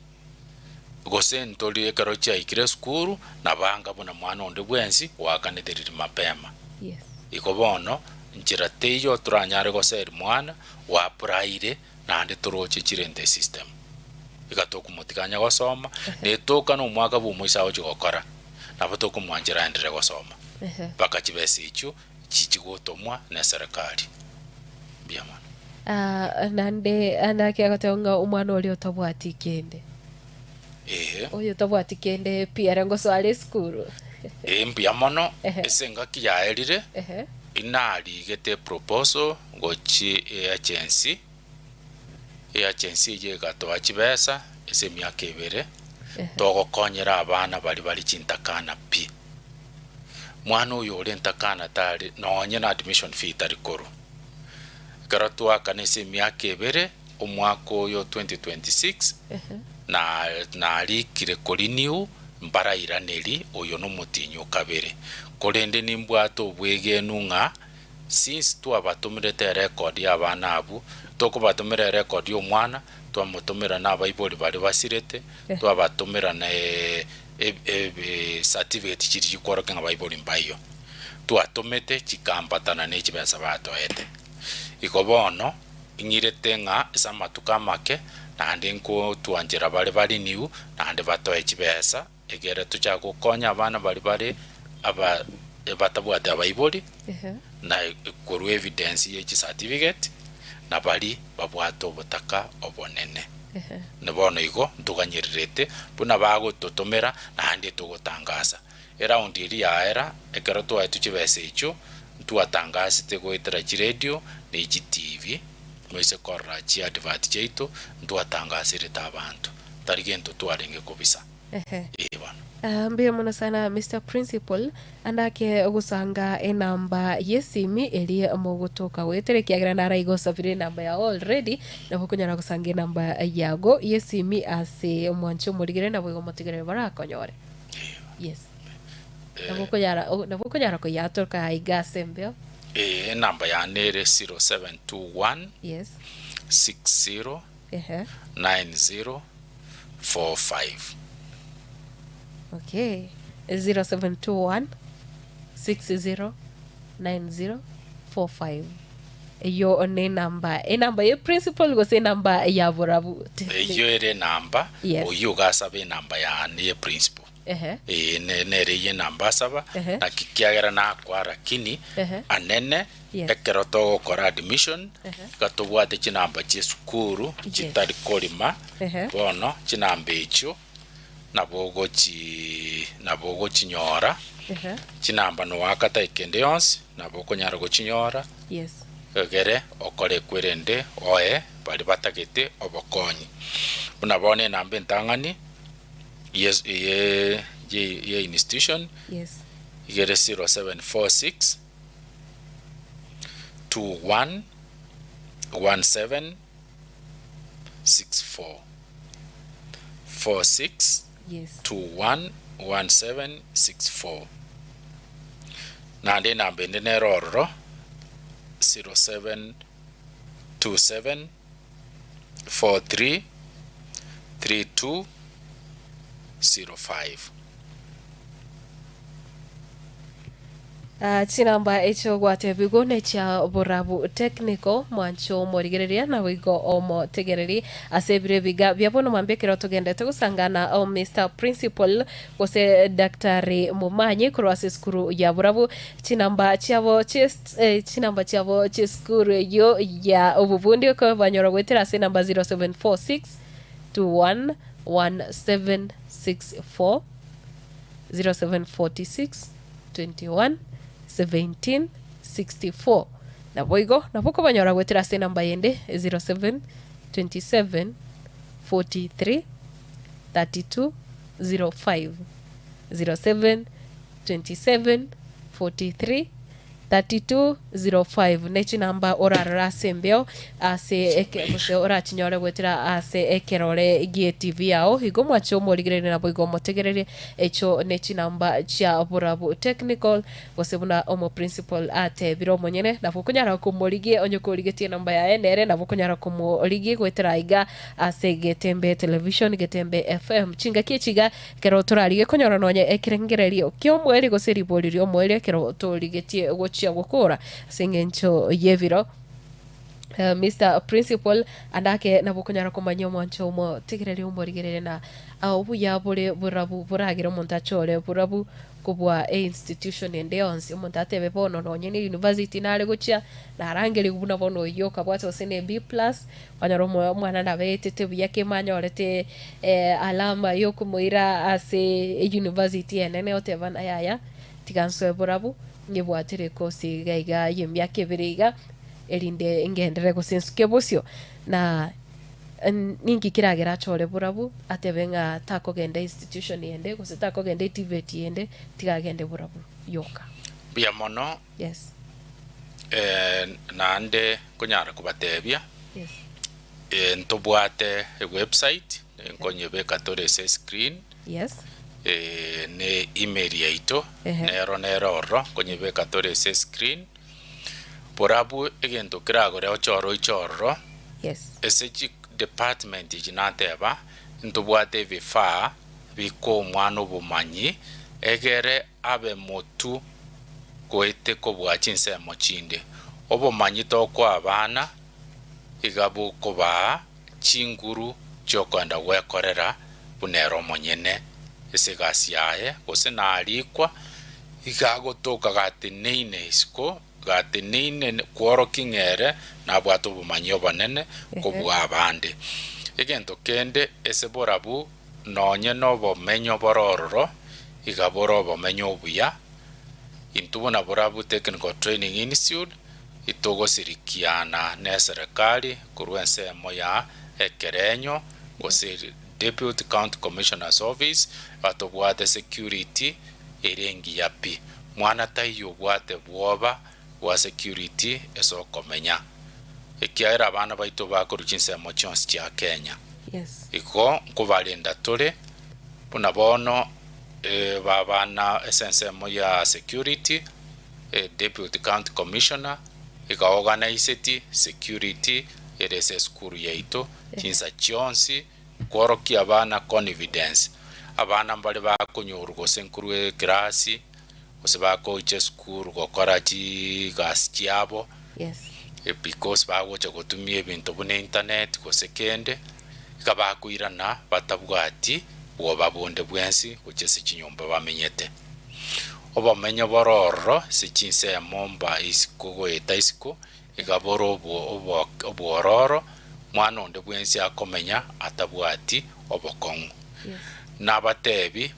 gose ntoli ekaro chaikire skuru na banga bona mwana onde bwensi wakanethiriri mapema ikobono njira teyo turanyare goseri mwana wa praire na ande toroche chirente system igatoku mutikanya gosoma netoka no mwaka bumuisa ojo gokora na batoku mwanjira endere gosoma baka chibese ichu chichigotomwa na serikali biamana nande anake agatonga umwana oli otabwati kende oyo tabwati kende pia ngo swale skuru mbiamono esenga kiyaerire inali gete proposal gochi agency ye gato achibesa ese myaka ibere togo konyera abana bali chintakana pi mwana uyo ore ntakana tari nonye na admission fee tari koro karatu akanese myaka ibere omwaka oyo 2026 na alikire koliniu mbara iraneri oyo no mutinyo kabere kolende nimbwato bwege nunga since tu abatumire te record ya bana abu toko batumire record yo mwana twamutumira na abaibori bari basirete twabatumira na certificate chiri chikoroka nga abaibori mbayo twatumete chikambatana n'echibesa batoete iko bono ingirete nga esamatuka make nandi nko twanjira bari niu nandi batoe chibesa egere tucha gukonya abana bari aba batabwate abaibori na kuru evidence ye certificate na bari babwate obutaka obonene ne bono igo ntuganyirite buna bago tutumira nandi tugutangaza round iri yaera ekero twaitu chibese icho ntwatangasite goitera chi radio ne chi TV mwese korra chi advert cheito ntwatangasire abantu tarigento twarenge kubisa mbio muna sana Mr. Principal andake gusanga enamba yesimi eli mugutuka wetere kiagira nara igosabire namba ya already na bukunyara gusanga namba yago yesimi ase mwancho murigire na bwo mutigere barakonyore yes na bukunyara ko yatoka igasembeo namba ya nere 0721 yes 60 9045 okay 0721 60 9045 yo ne namba enamba ye principal go say namba ya borabu yo ere namba oyo gasabe namba ya ne principal nere ye namba saba na kikiagera na kwara kini anene ekeroto gukora admission gatubwate chinamba chi sukuru chitari kolima bono chinamba icho nabogo chinyora chinamba no wakata ikende yonse naboko nyara go chinyora yes kagere okore kwerende oe bali batagete obokonyi buna bone nambe ntangani yes ye institution yes igere 0746 21 17 64 46 yes 211764 nande nambe ndene rororo 0727 43 32 05 chinamba echo gwate bigone cha borabu technical mwancho morigereria na wigo omo tegereri asebire biga byabono mambekero tugendete gusangana o Mr. Principal kose Daktari Mumanyi kurwase skuru ya borabu chinamba chavo cheskuru yo ya obubundi ko banyora gwetera se namba 0746 21 1764 0746 21 1764 na boigo na boko banyora gwetera se namba yende 07 27 43 32 05 07 27 43 3205 nechi namba orara sembeo ase eke ora chinyore gwetera ase ekerore gie TV yao higo mwacho morigere na boigo motegerere echo nechi namba cha borabu technical gosebuna omo principal ate biro monyene na bukunyara kumorigie onyo kurigetie namba ya enere na bukunyara kumorigie gwetera iga ase getembe television getembe FM chinga kichiga kero turarige konyora nonye ekirengererio kyo mweri goseri bolirio mweri kero turigetie chia gukura singencho yeviro Mr. Principal andake nabukunyara kumanya mwancho mo tigireri umorigerere na obu yabure burabu buragira montachore burabu kubwa institution endeons montatebe bono nonye university nale guchia narangeli kubuna bono yoka bwato sene B+ wanyaro mwana na betete buyake manyorete alama yokumuira ase university enene otevan ayaya tiganso burabu nyebwatere kosi gaiga yemyake biriga elinde ingendere gusinsuke busyo na ningi kiragera chore burabu atebenga tako gende institution yende gusitako gende TVET yende tigagende burabu yoka bia mono yes nande kunyara kubatebia yes ntobwate website nkonyebe katore screen yes ne email yaito nero konyebe katore screen burabu egento kiragore ochoro ichoro yes ese department ijinateba ntubwate vifaa biko omwana obumanyi egere abe motu goete kobwachi nsemo chinde obumanyi tokwa abana igabu koba chinguru chokwenda gwekorera bunero monyene esigasi yaye gose nalikwa igagotoka gateneine isiko gateneine kworo kingere nabwato obumanyi obonene kobwa abande egento kende eseborabu nonye nobomenyo borororo igabora obomenyo obuya intubona borabu technical training institute itogosirikiana ne serikali kurwa ensemo ya ekerenyo gose deputy county commissioner's office batobwate security erengi yapi mwana tayo bwate bwoba wa security esokomenya ekiaira abana baito bakoruchinse mo chonse cha Kenya. Yes. Iko kuvalinda tole puna bono babana esensemo ya security deputy county commissioner ika organize security erese skuru yaito chinsa chonsi kworoki abana confidence abana mbali bakonyoru gose nkuru klasi gose bakoche skuru gokora chi gas chiabo. Yes. Because bagocha gotumie bintu bune internet gose kende ikabakwirana batabwati bwo babonde bwensi kuchese chinyomba bamenyete obamenyo bororo sichinse momba isiko goeta isiko igaboro obwororo mwana onde bwensi akomenya atabwati obokongu. Yes. Nabatebi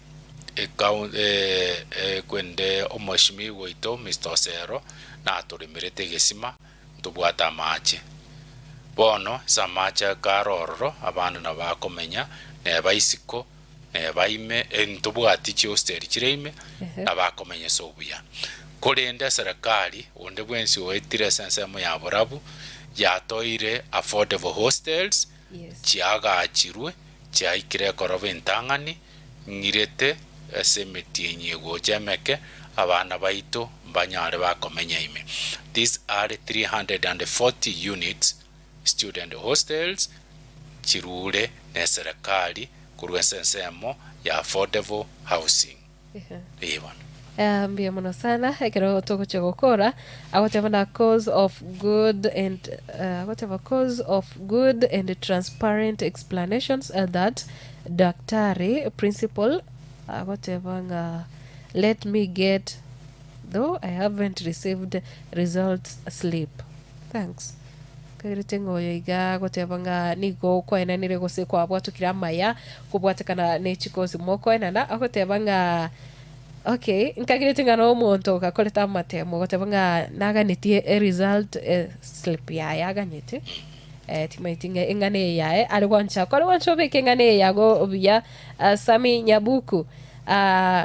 kwende omoshimi goito Mr. Sero na atoremerete gesima tubwata mache bono samacha karororo abana nabakomenya ne baisiko ne baime entubwati chiosteri chireime abakomenya sobuya kolende serikali onde bwensi oetire sensemo ya borabu yatoire affordable hostels. Yes. Chiaga achirwe chaikire koroventangani ngirete semeti nyego jameke abana baito banyare bakomenya ime. These are 340 units student hostels chirule ne serikali kurwe sensemo ya affordable housing. Mbia muno sana ekero togoche gukora whatever cause of good and transparent explanations that daktari principal whatever let me get though I haven't received results slip. Thanks. Kairitengo yoiga gotebanga nigo kwena nire gose kwa bwatukira maya kubwatekana nechikozi moko enana agotebanga okay nkagiritinga no muntu gakoleta matemo gotebanga naganitie result slip ya yaganyete timaitinga engane yae aligwancha kwa wancho bekengane yago obya Sami Nyabuku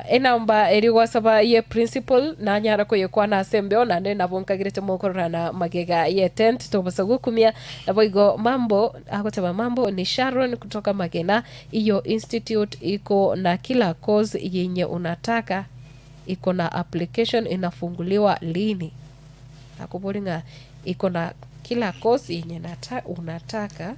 enamba eriwasaba ye principal na nyara ko yekwana asembeo na nde nabonkagirete mokoro na magega ye tent to basagukumia naboigo mambo akotaba mambo ni Sharon kutoka Magena. Iyo institute iko na kila course yenye unataka, iko na application inafunguliwa lini. Akubolinga iko na kila course yenye unataka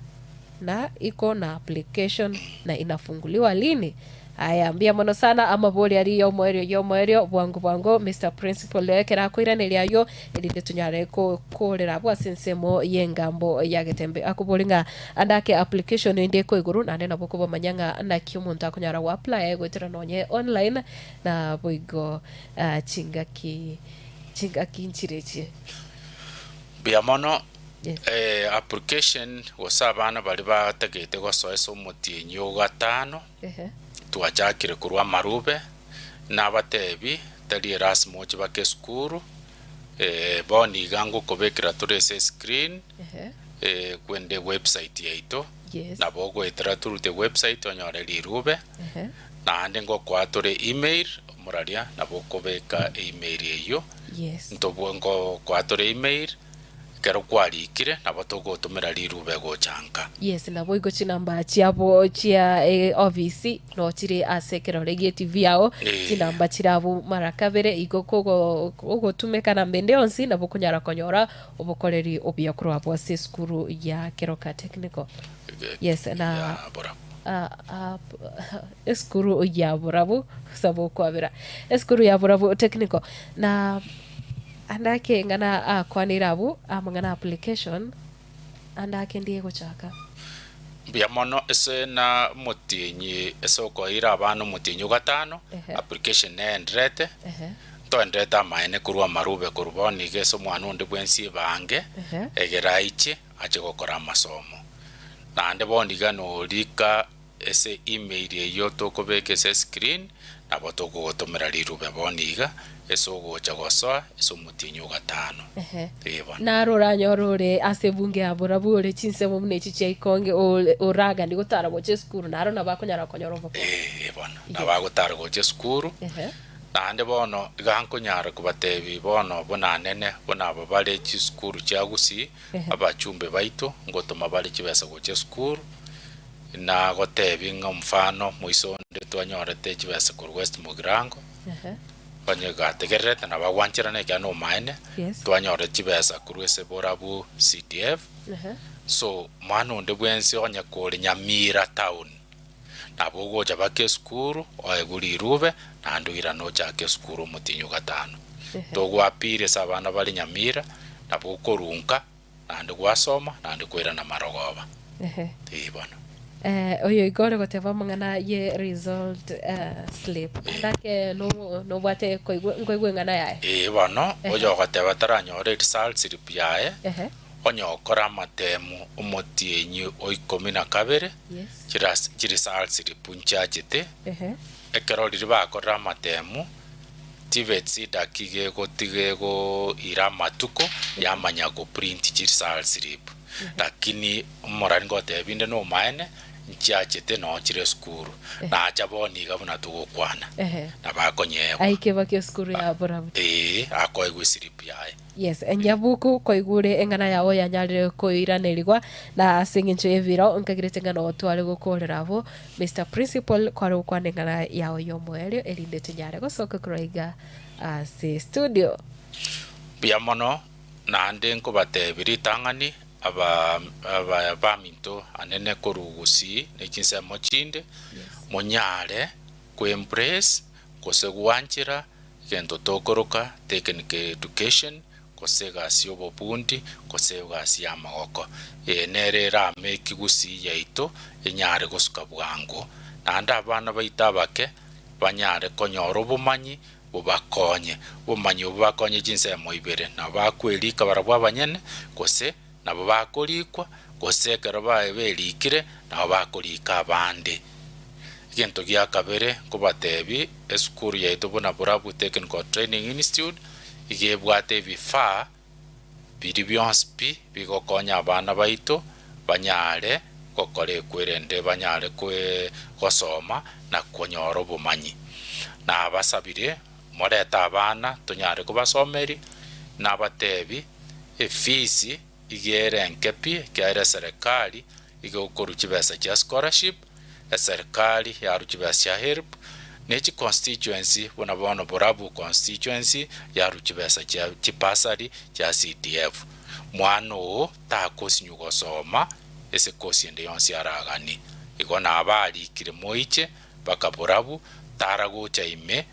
na iko na application na inafunguliwa lini. Aya mbia mono sana ama boli ali yo mwerio bwangu Mr. Principal lekera kwiraniria yo elinde tunyare ko kolera bwa sensemo yengambo yagetembe akubolinga andake application inde ko iguru nande naboko bamanyanga na kyumuntu akunyara wa apply gwetera nonye online na boigo chingaki nchireche bia mono. Yes. Application wasabana bali bategete gosoeso mutinyo gatano. Tuachakire kurwa marube nabatebi tali Erasmo chibake skuru boni gango kobekira turese screen kwende website yaito. Yes. Na bogo etera turute website onyore lirube na ande ngo kwatore email muralia na boko beka email yeyo. Yes. Ntobo ngo kwatore email ekero kwarikire nabo togotumira rirube gochanga. Yes, nabo igo chinamba chiabo chia office no chiri asekero regie TV yao chinamba chirabo marakabere igo kogo tumekana mbende onsi nabo kunyara konyora obukoreri obyakuru abo skuru ya Keroka Technical. Yes, na eskuru ya burabu sabo kwabira eskuru ya burabu technical na andake ngana kwanirabu amangana application andake ndiye gochaka bia mono ese na mutinyi ese ko ira abana mutinyi gatano application endrete to endrete amaine kurwa marube kurboni geso mwana undi bwensi bange egeraiche aje gukora masomo na ande bondiga no lika ese email yeyo tokobeke ese screen nabo togogotomera rirube boniga eso gocha gosoa eso mutinyo gatano na rora nyorore ase bunge aburabu ore chinse mu nechi chaikonge oraga ndi gutara goche skuru naro nabakonyara konyorovo bona nabagutara goche skuru na ande bono igankonyara kubatebi bono bona nene bona babale chi skuru chagusi abachumbe baito ngotoma bale chibesa goche skuru na gotebi mfano muisonde twanyorete chibesa ku West Mugirango banye gategerete na bagwanchira ne kya no maine twanyore chibesa kurwese borabu CDF so mwana onde bwensi onya kole Nyamira town na bogo jabake skuru oeguri rube na ndugira no chake skuru mutinyo gatano togwapire sabana bali Nyamira na bokorunka na ndugwasoma na ndukwira na marogoba bona oyo igore goteva mangana ye result slip ndake no bwate koigwe ngana yae bono oyo goteva taranyore result slip yae onyo kora matemu omotienyu oikomina kabere chiras result slip unchajete ekero riba kora matemu tivetsi dakige gotigego ira matuko yamanya go print result slip lakini morani gotebinde no maene nchiachete no chire skuru na achaboni gabuna tugokwana na bakonyewa aike bakyo skuru ya burabu akoigwe slip yae yes enyabuku koigure engana yawo yanyarire koiranirigwa na singincho evira onkagirete ngana otware gukorera abo Mr Principal kwaro kwanengana yawo yomwere elinde tunyare gosoka kuroiga se studio bia mono na ande nkobate tangani aba minto anene korugusi nechinse mochinde monyare ku embrace kosegwanchira gento tokoroka technical education kosega siobo pundi kosega sia magoko nere rame kigusi yaito enyare gosuka bwango nanda abana baita bake banyare konyoro bumanyi bubakonye bumanyi bubakonye jinse moibere na bakwelika barabwa banyene kose nabo bakolikwa gosekera bae belikire nabo bakolika abande gento gya kabere kubatebi eskuru yaito bona burabu technical training institute igebwate bifa biri byonspi bigokonya abana baito banyare kokore kwerende banyare kwe gosoma na konyoro bumanyi na abasabire moreta abana tunyare kubasomeri na batebi efisi igere nkepi kya serikali igokuru chibesa cha scholarship serikali ya ruchibesa help nechi constituency bona bono burabu constituency ya ruchibesa cha chipasari cha CDF mwano ta kosi nyugo soma ese kosi ende yonsi aragani igona abali kire moiche baka burabu tarago cha ime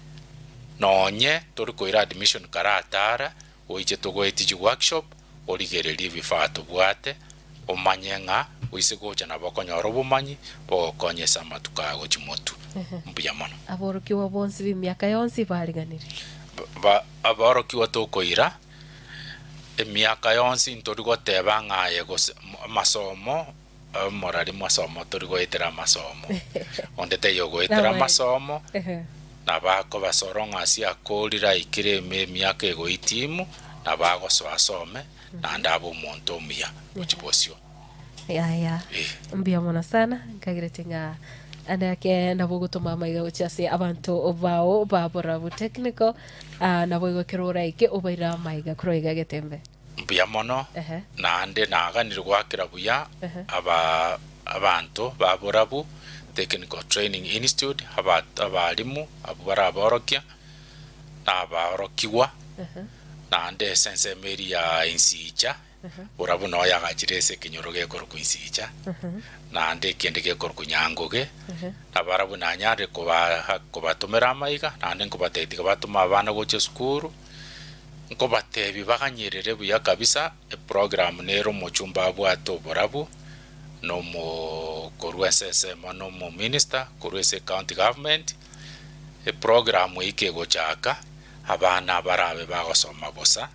nonye toriko ira admission karatara oiche togo etiji workshop origereri bifato bwate omanyenga oisegocha na bakonyoro bumanyi bokonyesa matukago chimotu mbuyamono aborokiwa bonsi bimyaka yonsi baliganire aborokiwa tokoira emyaka yonsi ntorigoteba ngaye masomo morali masomo torigoetera masomo ondete yogoetera masomo na bako basoronga asia akorira ikire myaka ego itimu na bago swasome na ndabo monto mia uchibosio ya mbia mona sana ngagiretinga andake nabugutuma maiga uchase abantu obao babora bu technical nabo kerora ike obaira maiga kroiga getembe buya mono nande naganire gwakira buya abantu baburabu Technical Training Institute abalimu abarabarokia naborokiwa nande sense meri ya insija burabu no yagachirese kinyoroge korku insija nande kende ke korku nyangoge nabarabu nanyare kubatumira amayiga nande kubateti kubatuma abana goche skuru nkobatebi baganyerere buya kabisa program nero muchumba bwato burabu no mo korwesese no mo minister korwese county government program ike gochaka abana barabe bagosoma bosa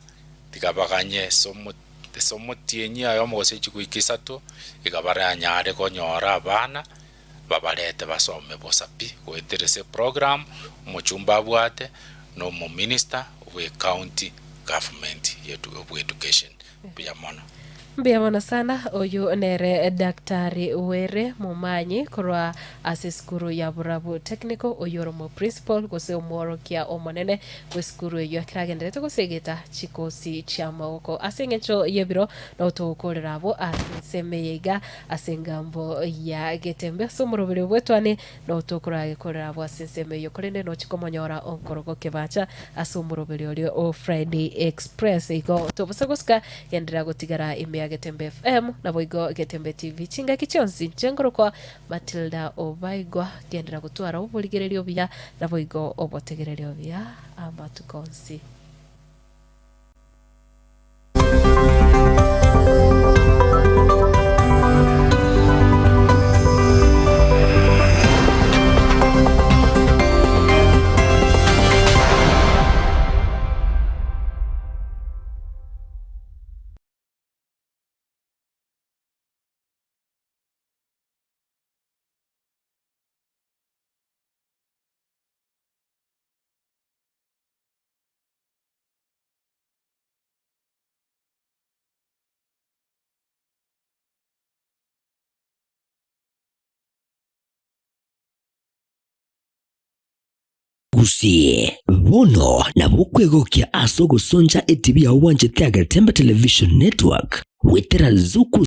tikabaganye somo tienyi ayo mose chikuikisatu ikabara nyare konyora abana babalete basome bosa pi kweterese program muchumba bwate no mo minister we county government yetu of education pia mono Mbiyamona sana oyu nere Daktari Were Mumanyi kurwa asiskuru ya Burabu Technical oyoromo principal kose umworokia omonene kwesikuru ya kiragenderete kusegeta chikosi cha mawoko asengecho yebiro na utokorera abo asemeyega asengambo ya Getembe somurobere bwetwane na utokora korera abo asesemeyo korende no chikomonyora onkorogo kebacha asomurobere olio o Friday Express iko tobusagoska yendera gotigara ime Getembe FM na boigo Getembe TV chinga kichonzi chengoro kwa Matilda Obaigwa gendera gutwara uburigererio bya na boigo obotegererio bya amatukonsi Gusie bono na bukwegokia aso gusonja etibia wanje Getembe Television Network wetera zuku